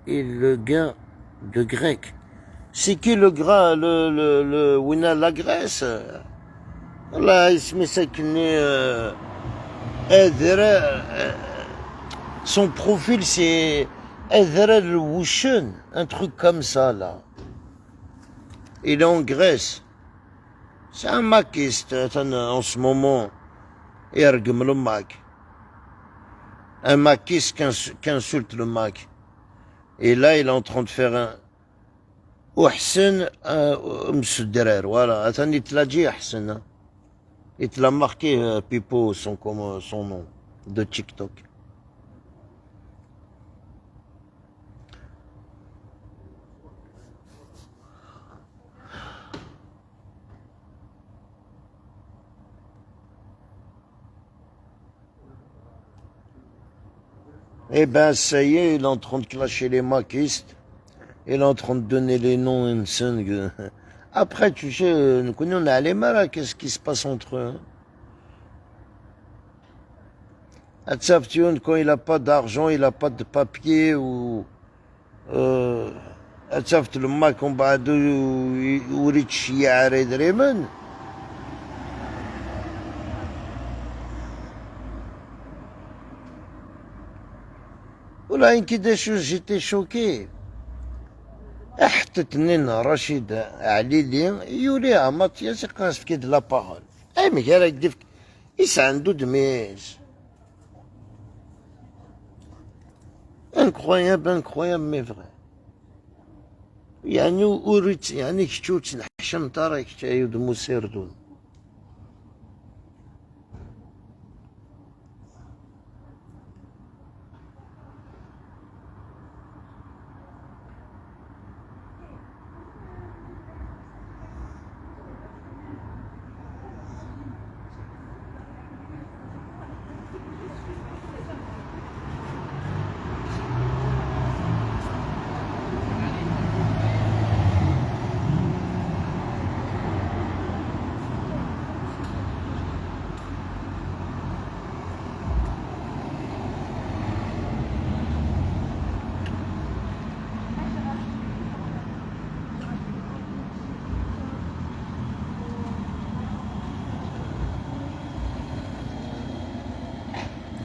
est le gars de grec? C'est qui le gras, où il a la Grèce? Là, il se met ça qu'il n'est, son profil, c'est Edrel Wushen, un truc comme ça, là. Il est en Grèce. C'est un maquiste, en ce moment. Il regarde le mac. Un maquiste qui insulte le mac. Et là, il est en train de faire un... وحسن مسدرار voilà attends il te l'a dit Hassan il te l'a marqué Pipo son nom de TikTok. Eh ben ça y est, il est en train de clasher les maquistes. Il est en train de donner les noms. Après, tu sais, nous connaissons, on est allé mal, qu'est-ce qui se passe entre eux? Quand il n'a pas d'argent, il n'a pas de papier, ou... le mec, on va de... ou riche, arrête Raymond. Oula, j'étais choqué. حطتني رشيد عليلي يوريها ماتياس يقاس في كيد لابارول اي مي راك ديف يس عنده دميج انكرويابل مي فري يعني وريت يعني كتوت نحشم تراك تايود مسيردون.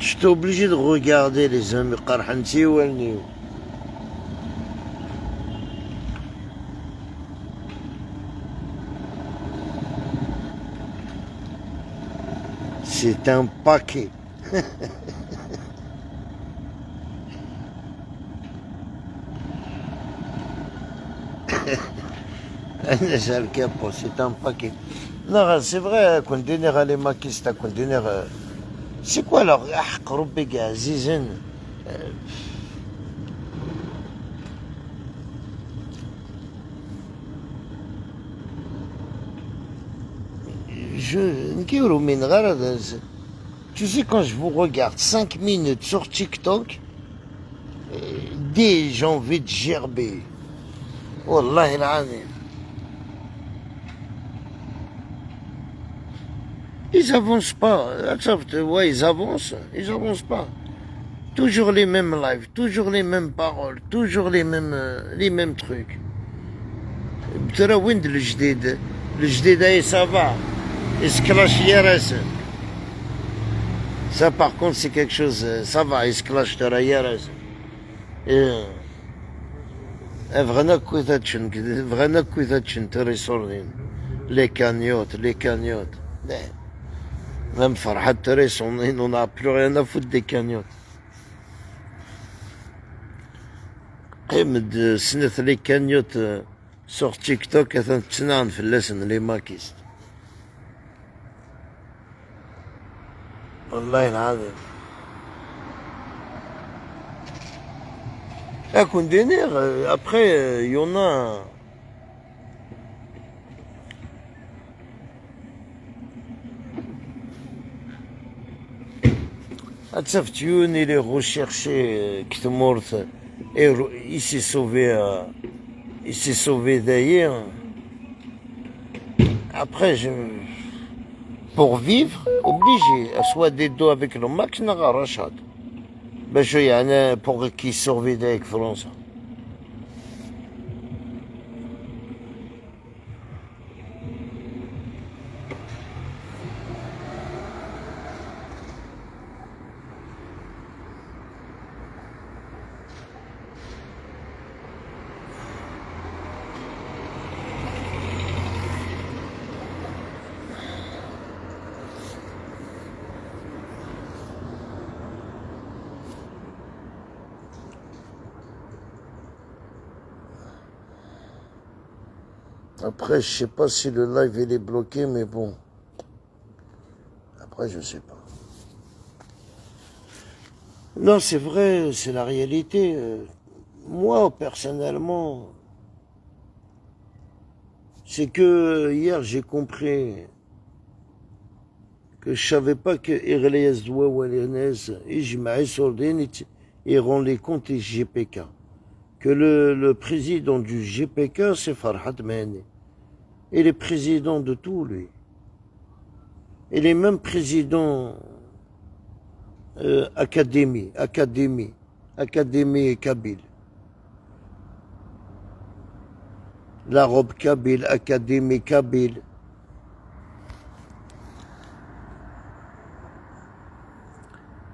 J'étais obligé de regarder les amis Qarhanti ou Elni. C'est un paquet. C'est un paquet. Non, c'est vrai, quand on les maquistes, quand on c'est quoi alors ربي كاع زيزن Tu sais, quand je vous regarde 5 minutes sur TikTok, dès j'ai envie de gerber. Wallah al-azim. Ils avancent pas. Ouais, ils avancent pas. Toujours les mêmes lives, toujours les mêmes paroles, toujours les mêmes trucs. ترى وين الجديد هاي سافا يسكلاش يا راسل. Ça par contre c'est quelque chose, ça va, يسكلاش ترى يا راسل. فغنا كويتاتشن ترى صورين les cagnottes. Même Farhat Terres, on n'a plus rien à foutre des cagnottes. قيمة سنة لي كانيوت sur TikTok تنتسنان في اللسن لي ماكيست. والله العظيم. أكون دينير après il y en a. Atsaftiun, il est recherché Ktmorth et il s'est sauvé d'ailleurs. Après, pour vivre, obligé, soit des dos avec le max, n'a rachat. Ben, je y en a pour qui survit avec France. Après, je sais pas si le live il est bloqué, mais bon. Après, je sais pas. Non, c'est vrai, c'est la réalité. Moi, personnellement, c'est que hier, j'ai compris que je savais pas que Irlias Doua Walenez, Ijmaï Sordin, il rend les comptes et GPK. Que le président du GPK, c'est Farhat Mehni. Il est président de tout, lui. Il est même président Académie Kabyle. L'Arabe Kabyle, Académie Kabyle.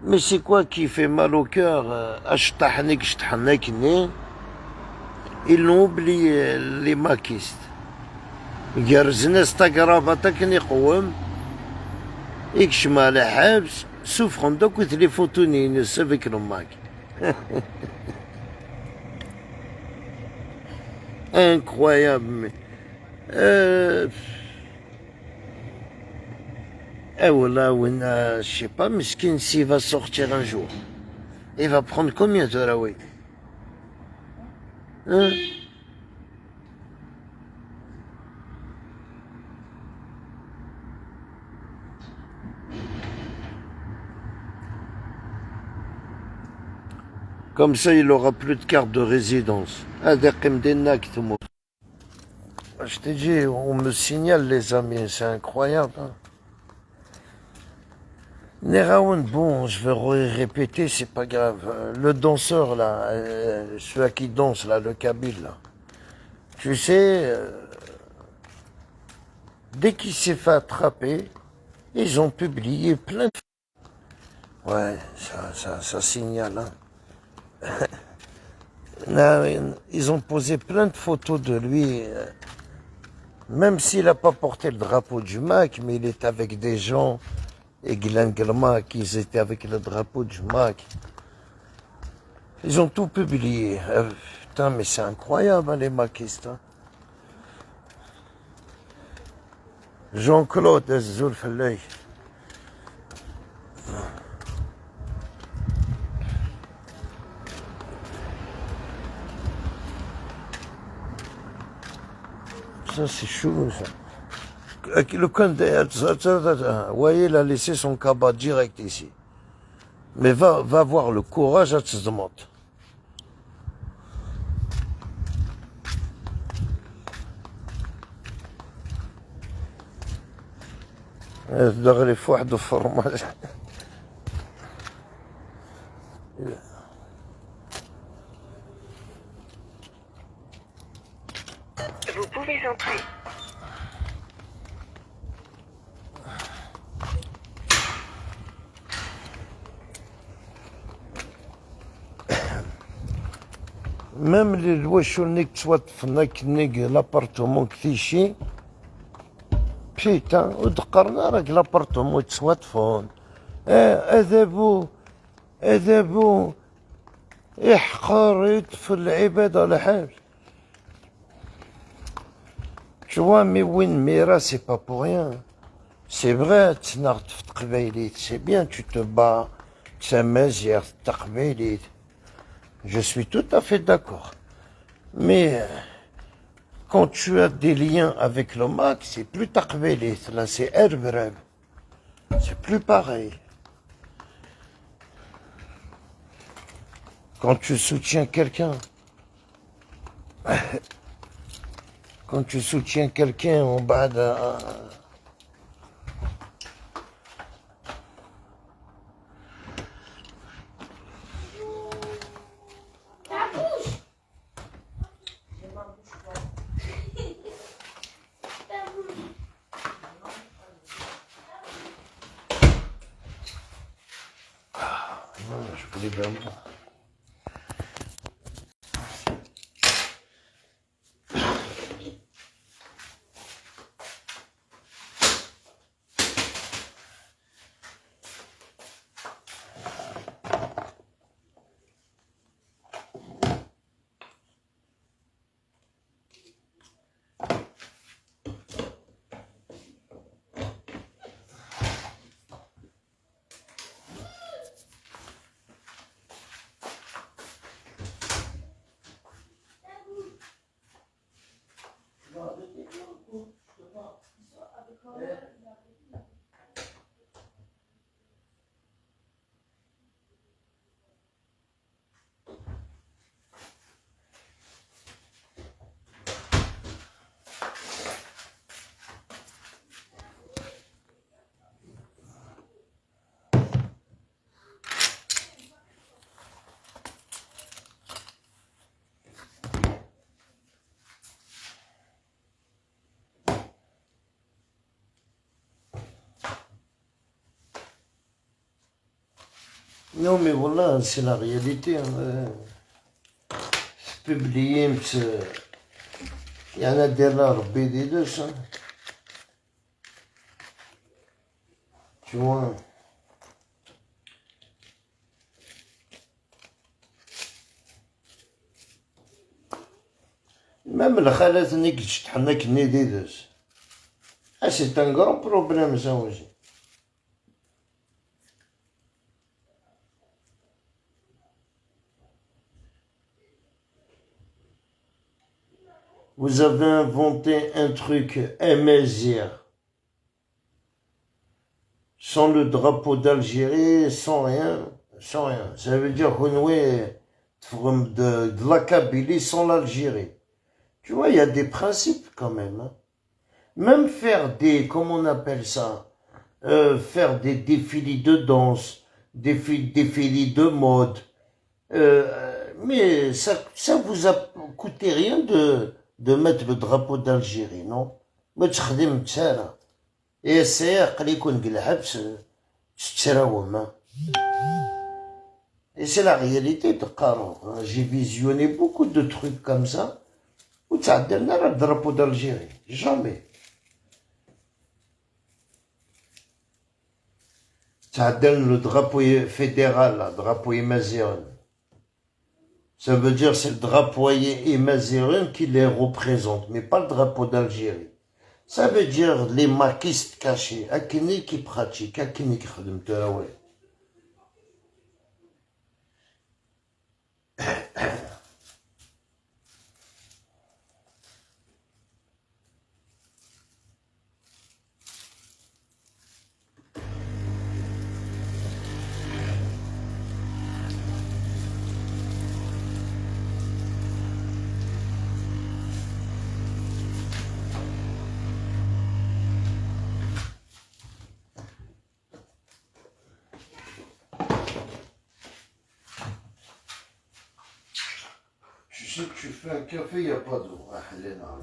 Mais c'est quoi qui fait mal au cœur? Ils l'ont oublié, les maquistes. جرزنا استقرابة كان يقوم يكشم على حبس سوفرون دوك تليفونتوني نسفك الماك. Incroyable. Voilà, je sais pas, Miskin, s'il va sortir un jour, il va prendre combien de Raoui? Hein? Comme ça, il aura plus de carte de résidence. Je t'ai dit, on me signale, les amis, c'est incroyable. Hein. Neraoun, bon, je vais répéter, c'est pas grave. Le danseur, là, celui qui danse, là, le Kabyle, là. Tu sais, dès qu'il s'est fait attraper, ils ont publié plein de... Ouais, ça signale, hein. Là, ils ont posé plein de photos de lui, même s'il n'a pas porté le drapeau du MAC, mais il est avec des gens, et Glen Gelmak, ils étaient avec le drapeau du MAC. Ils ont tout publié. Putain, mais c'est incroyable, hein, les maquistes. Hein. Jean-Claude Azzoul Fallay. Ça, c'est chaud, ça. le candidat, ouais, il a laissé son cabas direct ici. Mais va voir le courage à te demander. دغري في واحد الفرماج. Vous pouvez entrer. Même les واشونيك توظفنا كنيك لابارتومون كثيشي بيتا ودقرنا راك لابارتومون تسواتفون اذابو يحقر يطفي العباد على حال. Tu vois, mais win mira, c'est pas pour rien. C'est vrai, c'est bien, tu te bats, je suis tout à fait d'accord. Mais quand tu as des liens avec le MAC, c'est plus taqbelit, là c'est herbreb. C'est plus pareil. Quand tu soutiens quelqu'un, en bas de... Je voulais vraiment... Non, mais voilà, c'est la réalité. Publié, il y en a des là, BD2, ça. Tu vois. Même le khalat nik tḥnak ni dides. Ah, c'est un grand problème, ça aussi. Vous avez inventé un truc amazir. Sans le drapeau d'Algérie, sans rien. Ça veut dire qu'on est de la Kabylie sans l'Algérie. Tu vois, il y a des principes quand même. Hein. Même faire des, comment on appelle ça, faire des défilés de danse, défilés de mode. Mais ça vous a coûté rien de mettre le drapeau d'Algérie, non? ما تخدم تسارة. Et c'est قال يكون بالحبس تتراوم. Et c'est la réalité de Caro. J'ai visionné beaucoup de trucs comme ça. Où tu as le drapeau d'Algérie. Jamais. Tu as le drapeau fédéral, le drapeau imazéon. Ça veut dire c'est le drapeau imazéon qui les représente, mais pas le drapeau d'Algérie. Ça veut dire les maquistes cachés. Akini qui pratiquent, Akini qui khadem tarawih. Si tu fais un café, il n'y a pas d'eau. Ah, Helena,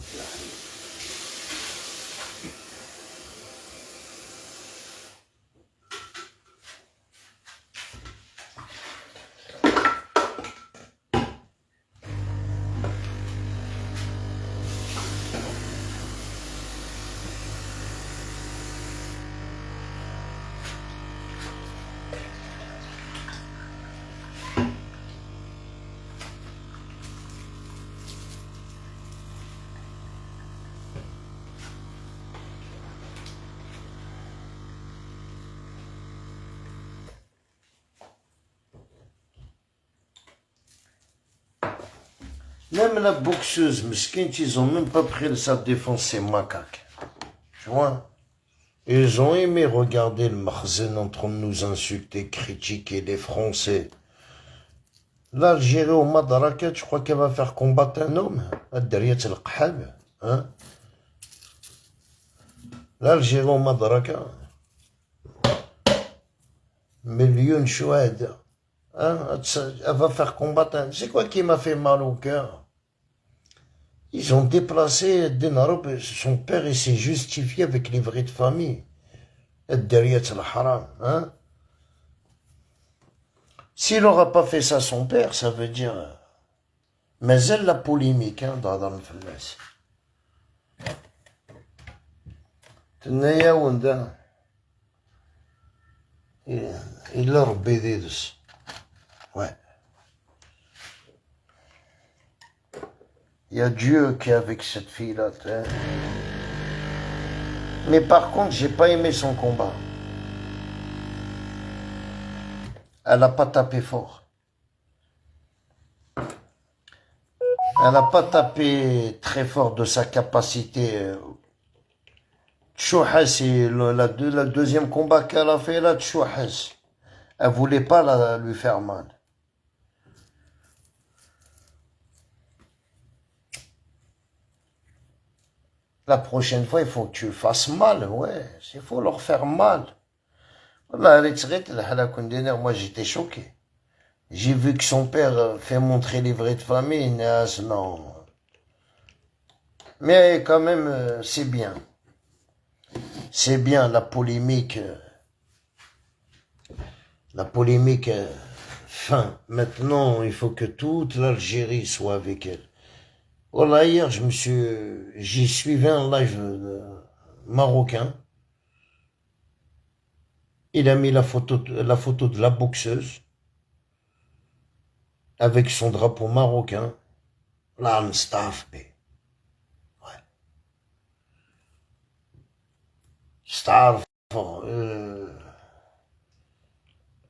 même la boxeuse, mesquine, ils ont même pas pris sa défense, ces macaques. Tu vois? Ils ont aimé regarder le Marzen en train de nous insulter, critiquer les Français. L'Algérie au Madaraka, tu crois qu'elle va faire combattre un homme? Hein? L'Algérie au Madaraka. Million chouad. Hein? Elle va faire combattre un... C'est quoi qui m'a fait mal au cœur? Ils ont déplacé Denarop, son père, il s'est justifié avec livret de famille. Derrière le haram, hein? S'il n'aura pas fait ça son père, ça veut dire... Mais elle, la polémique, hein, dans le flas. Tenaya Wanda. Il a rebédé de ça. Ouais. Il y a Dieu qui est avec cette fille-là. Hein. Mais par contre, j'ai pas aimé son combat. Elle n'a pas tapé fort. Elle n'a pas tapé très fort de sa capacité. Tchouha, c'est le deuxième combat qu'elle a fait là, Tchouha. Elle voulait pas lui faire mal. La prochaine fois, il faut que tu fasses mal, ouais. Il faut leur faire mal. Moi, j'étais choqué. J'ai vu que son père fait montrer les vrais de famille. Non. Mais quand même, c'est bien. C'est bien, la polémique. La polémique, fin. Maintenant, il faut que toute l'Algérie soit avec elle. Voilà, hier, j'ai suivi un live marocain. Il a mis la photo de la boxeuse avec son drapeau marocain. Là, on staff, ouais. Staff.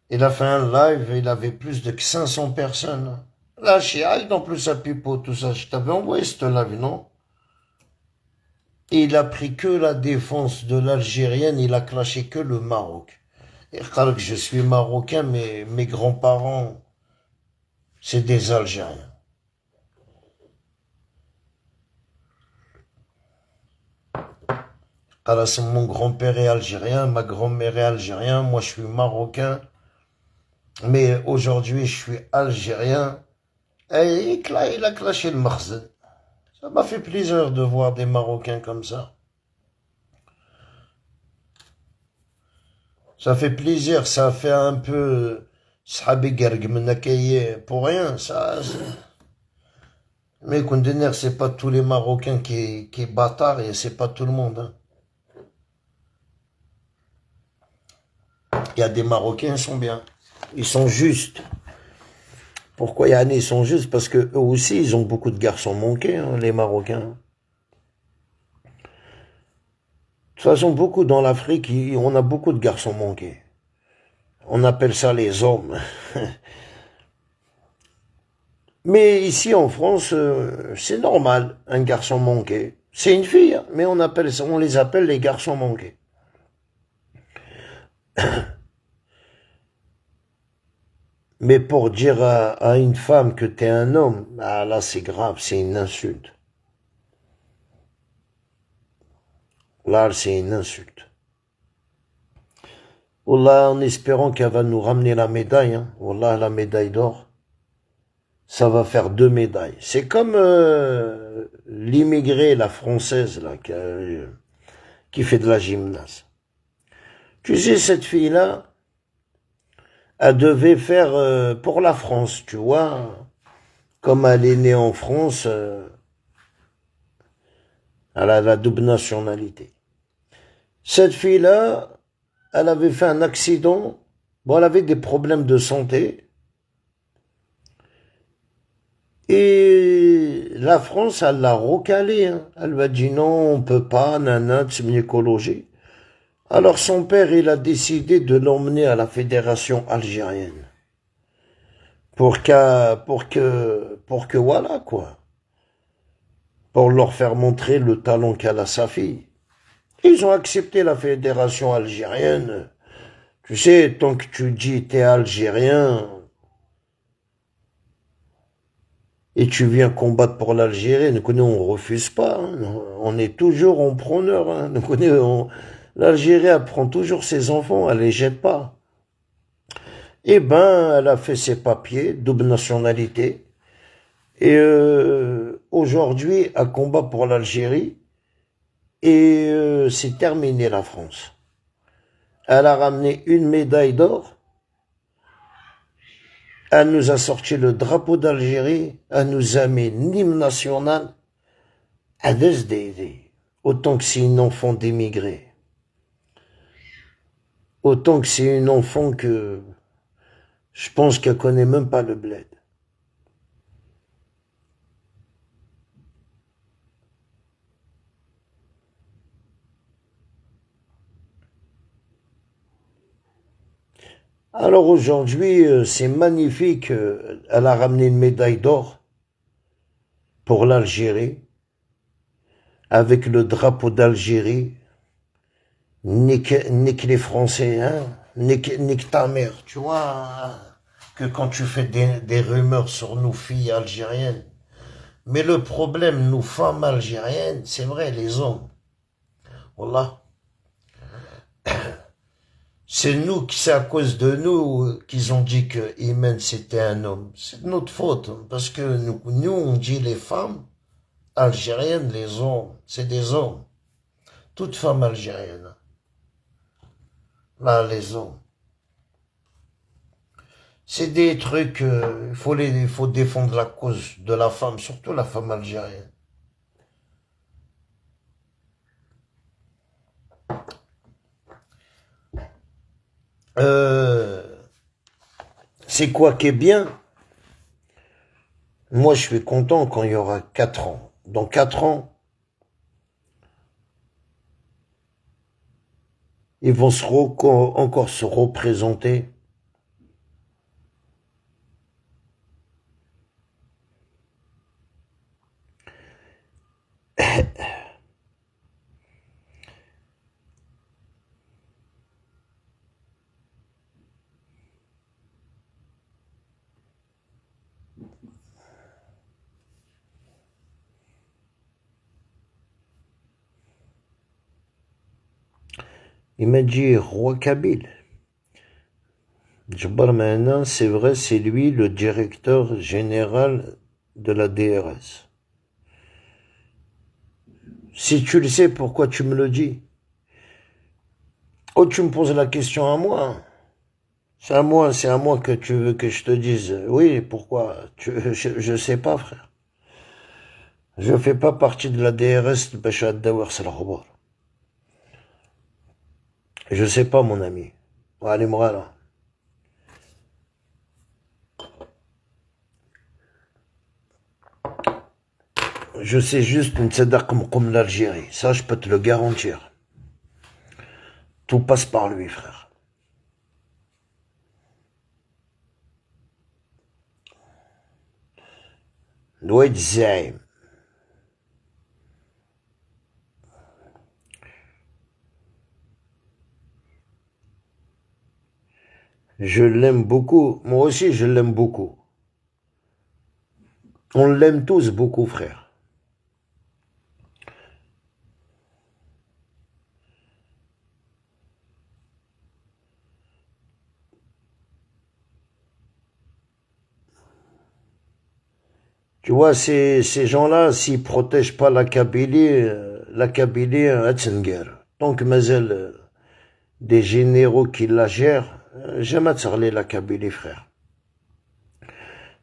Il a fait un live, il avait plus de 500 personnes. Là, chez Aïd, en plus à Pipo, tout ça, je t'avais envoyé ce live, non? Et il a pris que la défense de l'Algérienne, il a clashé que le Maroc. Et que je suis marocain, mais mes grands-parents, c'est des Algériens. Alors, mon grand-père est algérien, ma grand-mère est algérienne, moi je suis marocain. Mais aujourd'hui, je suis algérien. Et il a clashé le Marzen. Ça m'a fait plaisir de voir des Marocains comme ça. Ça fait plaisir, ça fait un peu... pour rien, ça... Mais Koundener, c'est pas tous les Marocains qui est bâtard et c'est pas tout le monde. Hein. Il y a des Marocains, ils sont bien. Ils sont justes. Pourquoi ils sont justes? Parce que eux aussi, ils ont beaucoup de garçons manqués, hein, les Marocains. De toute façon, beaucoup dans l'Afrique, on a beaucoup de garçons manqués. On appelle ça les hommes. Mais ici, en France, c'est normal, un garçon manqué. C'est une fille, hein, mais on les appelle les garçons manqués. Mais pour dire à une femme que t'es un homme, ah là c'est grave, c'est une insulte. Là c'est une insulte. Wallah, en espérant qu'elle va nous ramener la médaille, hein. Wallah, la médaille d'or. ça va faire 2 médailles. C'est comme l'immigrée, la française, là, qui fait de la gymnase. Tu sais, cette fille-là, elle devait faire pour la France, tu vois. Comme elle est née en France, elle a la double nationalité. Cette fille-là, elle avait fait un accident. Bon, elle avait des problèmes de santé. Et la France, elle l'a recalée. Hein. Elle lui a dit non, on peut pas, nanana, c'est une écologie. Alors son père, il a décidé de l'emmener à la fédération algérienne. Pour que voilà, quoi. Pour leur faire montrer le talent qu'a a sa fille. Ils ont accepté la fédération algérienne. Tu sais, tant que tu dis t'es algérien et tu viens combattre pour l'Algérie, nous on refuse pas. Hein. On est toujours en preneur. Hein. L'Algérie, elle prend toujours ses enfants, elle les jette pas. Eh ben, elle a fait ses papiers, double nationalité. Et aujourd'hui, elle combat pour l'Algérie. Et c'est terminé la France. Elle a ramené une médaille d'or. Elle nous a sorti le drapeau d'Algérie. Elle nous a mis l'hymne national. Autant que c'est une enfant d'émigré. Autant que c'est une enfant que je pense qu'elle connaît même pas le bled. Alors aujourd'hui, c'est magnifique. Elle a ramené une médaille d'or pour l'Algérie, avec le drapeau d'Algérie. Nique les Français, hein. Nique ta mère. Tu vois que quand tu fais des rumeurs sur nos filles algériennes. Mais le problème, nos femmes algériennes, c'est vrai, les hommes. Wallah. C'est à cause de nous qu'ils ont dit que Imen c'était un homme. C'est de notre faute, parce que nous on dit les femmes algériennes, les hommes, c'est des hommes. Toutes femmes algériennes. Là, les hommes. C'est des trucs, il faut défendre la cause de la femme, surtout la femme algérienne. C'est quoi qui est bien? Moi, je suis content quand il y aura 4 ans. Dans 4 ans, ils vont encore se représenter. Il m'a dit, roi Kabyle. Djabbar Mahna, c'est vrai, c'est lui le directeur général de la DRS. Si tu le sais, pourquoi tu me le dis? Oh, tu me poses la question à moi. C'est à moi que tu veux que je te dise. Oui, pourquoi? Je sais pas, frère. Je fais pas partie de la DRS de Bachar Dawar Salahoubar. Je sais pas, mon ami. Allez, moi, là. Je sais juste une tzedar comme l'Algérie. Ça, je peux te le garantir. Tout passe par lui, frère. Loued Zaim. Je l'aime beaucoup. Moi aussi, je l'aime beaucoup. On l'aime tous beaucoup, frère. vois, ces gens-là, s'ils protègent pas la Kabylie, donc mazel des généraux qui la gèrent, jamais parler la Kabylie, frère.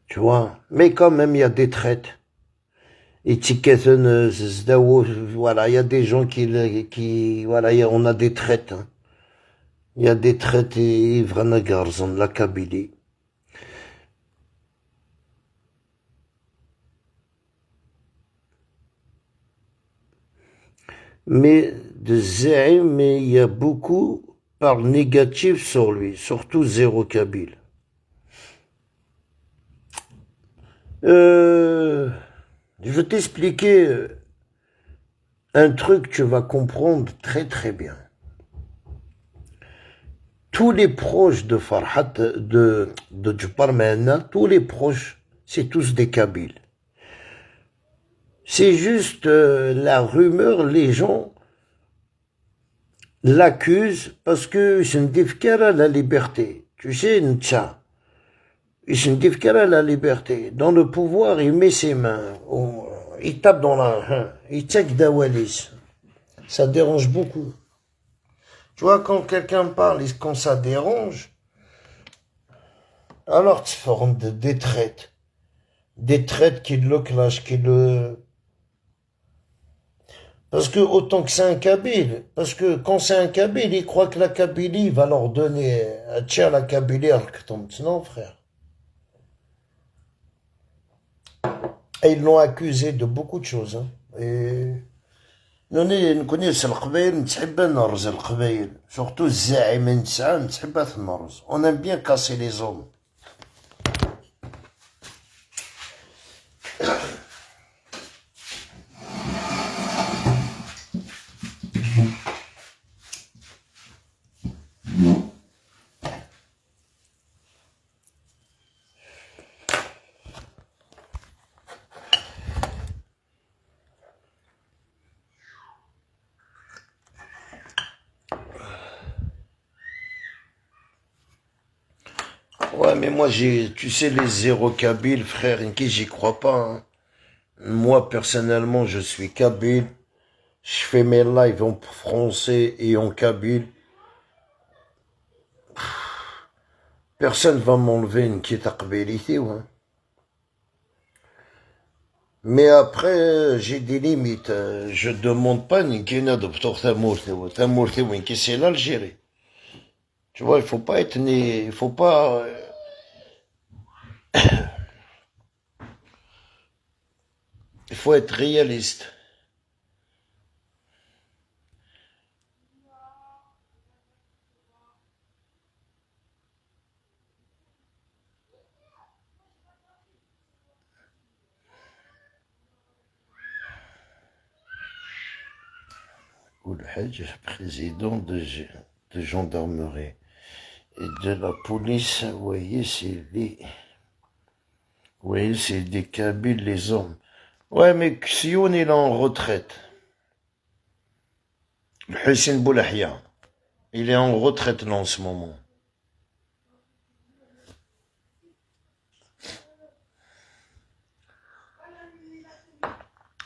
Tu vois, mais quand même, il y a des traites. Voilà, il y a des gens voilà, on a des traites. Hein. Il y a des traites et vraiment garzon, la Kabylie. Mais mais il y a beaucoup parlent négatif sur lui, surtout Zéro Kabyle. Je vais t'expliquer un truc, tu vas comprendre très très bien. Tous les proches de Farhat, de Djbar Mahna, tous les proches, c'est tous des Kabyles. C'est juste la rumeur, les gens l'accusent parce que c'est une difficile à la liberté. Tu sais, Ncha, c'est une difficile à la liberté. Dans le pouvoir, il met ses mains, il tape dans la, il check d'awalis. Ça dérange beaucoup. Tu vois, quand quelqu'un parle et quand ça dérange, alors tu formes des traites. Des traites qui le clashent, qui le... Parce que autant que c'est un Kabyle, parce que quand c'est un Kabyle, il croit que la Kabylie va leur donner, tiens, la Kabylie, non, frère. Et ils l'ont accusé de beaucoup de choses. Hein. Et nous connaissons le Qbaïl, nous Qbaïl. Surtout Zaïm, on aime bien casser les hommes. Ouais, mais moi, tu sais, les zéro Kabyle, frère, qui j'y crois pas. Hein. Moi, personnellement, je suis Kabyle. Je fais mes lives en français et en Kabyle. Personne va m'enlever une kitaqbilité, ouais. Mais après, j'ai des limites. Je demande pas une kina de Tamourti, qui c'est l'Algérie. Tu vois, il faut pas être né, il faut pas... il faut être réaliste. Ou le Hadj, président de gendarmerie et de la police, vous voyez, c'est des Kabyles, les hommes. Ouais, mais Sion, il est en retraite. Le Hussein Boulahia, il est en retraite là en ce moment.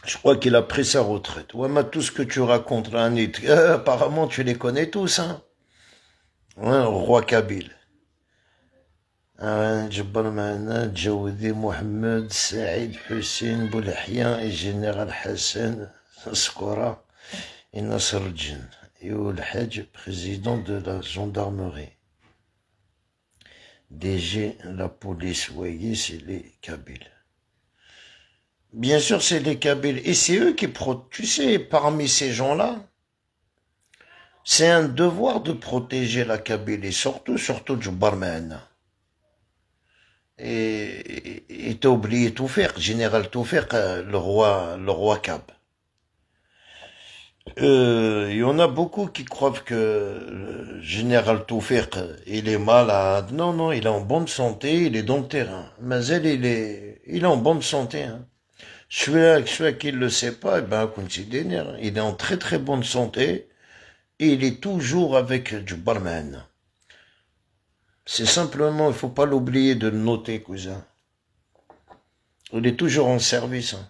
Je crois qu'il a pris sa retraite. Ouais, mais tout ce que tu racontes là, apparemment tu les connais tous, hein. Ouais, roi Kabyle. Jabbar Mahna, Djaoudi, Mohamed, Saïd, Hussein, Boulahia et Général Hassan, Skora et Nasser Djin. Et le Hadj, président de la gendarmerie. DG, la police, vous voyez, c'est les Kabyles. Bien sûr, c'est les Kabyles. Et c'est eux qui tu sais, parmi ces gens-là, c'est un devoir de protéger la Kabylie, surtout Djabbar Mahna. Et t'as oublié Toufeq, général Toufeq, le roi Kab. Il y en a beaucoup qui croient que le général Toufeq, il est malade. Non, non, il est en bonne santé, il est dans le terrain. Mazel, il est en bonne santé. Hein. Celui qui ne le sait pas, eh ben, il est en très très bonne santé et il est toujours avec Djabbar Mahna. C'est simplement, il faut pas l'oublier de le noter, cousin. Il est toujours en service. Hein.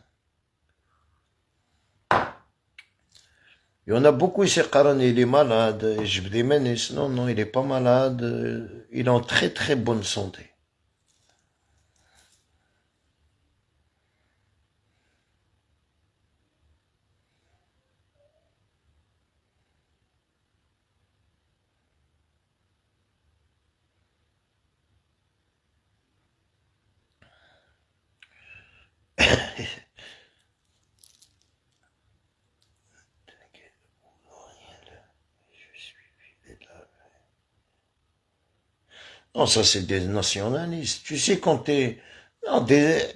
Il y en a beaucoup ici, Karan, il est malade. Je me dis, non, non, il n'est pas malade. Il est en très très bonne santé. Non, ça c'est des nationalistes. Tu sais quand t'es... Non,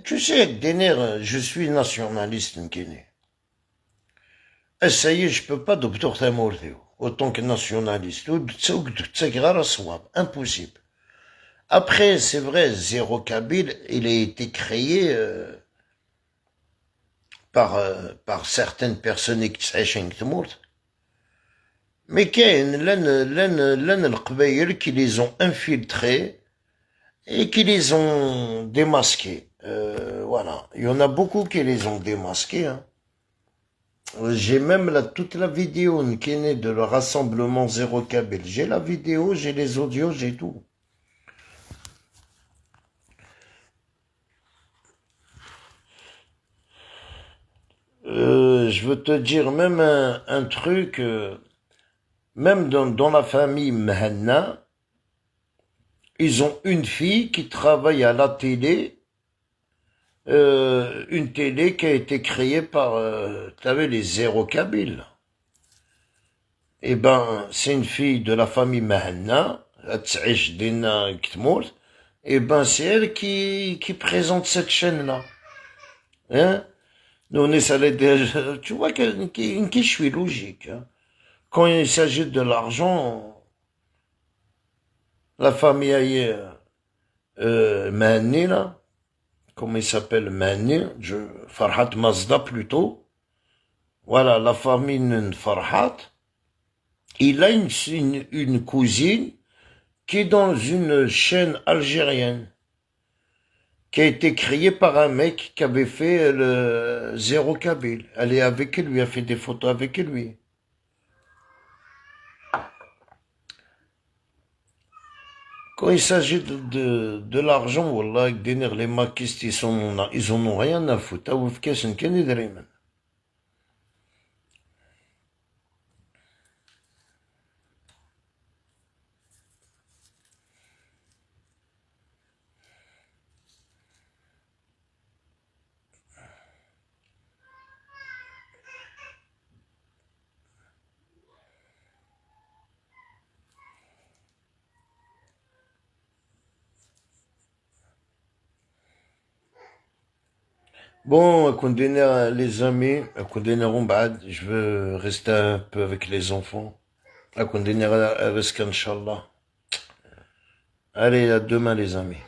tu sais, Dener, je suis nationaliste, Nkini. Et ça y est, je peux pas docteur Tamorthéo, autant que nationaliste. Impossible. Après, c'est vrai, Zéro Kabyle, il a été créé par certaines personnes qui s'achètent. Mais qui les ont infiltrés et qui les ont démasqués. Voilà. Il y en a beaucoup qui les ont démasqués. Hein. J'ai même toute la vidéo qui est née de le rassemblement Zéro Kabyle. J'ai la vidéo, j'ai les audios, j'ai tout. Je veux te dire même un truc... Même dans la famille Mhanna, ils ont une fille qui travaille à la télé, une télé qui a été créée par, tu savais, les Zéro Kabyle. Eh ben, c'est une fille de la famille Mhanna, eh ben, c'est elle qui présente cette chaîne-là. Hein? Nous, on est tu vois que je suis logique. Hein? Quand il s'agit de l'argent, la famille Mahni, là, comment il s'appelle Mahni, Farhat Mazda plutôt, voilà, la famille Farhat, il a une cousine qui est dans une chaîne algérienne, qui a été créée par un mec qui avait fait le Zéro Kabyle. Elle est avec lui, a fait des photos avec lui. Quand il s'agit de l'argent, wallah, les maquistes, ils en ont rien à foutre. Bon, les amis, je veux rester un peu avec les enfants. Inch'Allah. Allez, à demain les amis.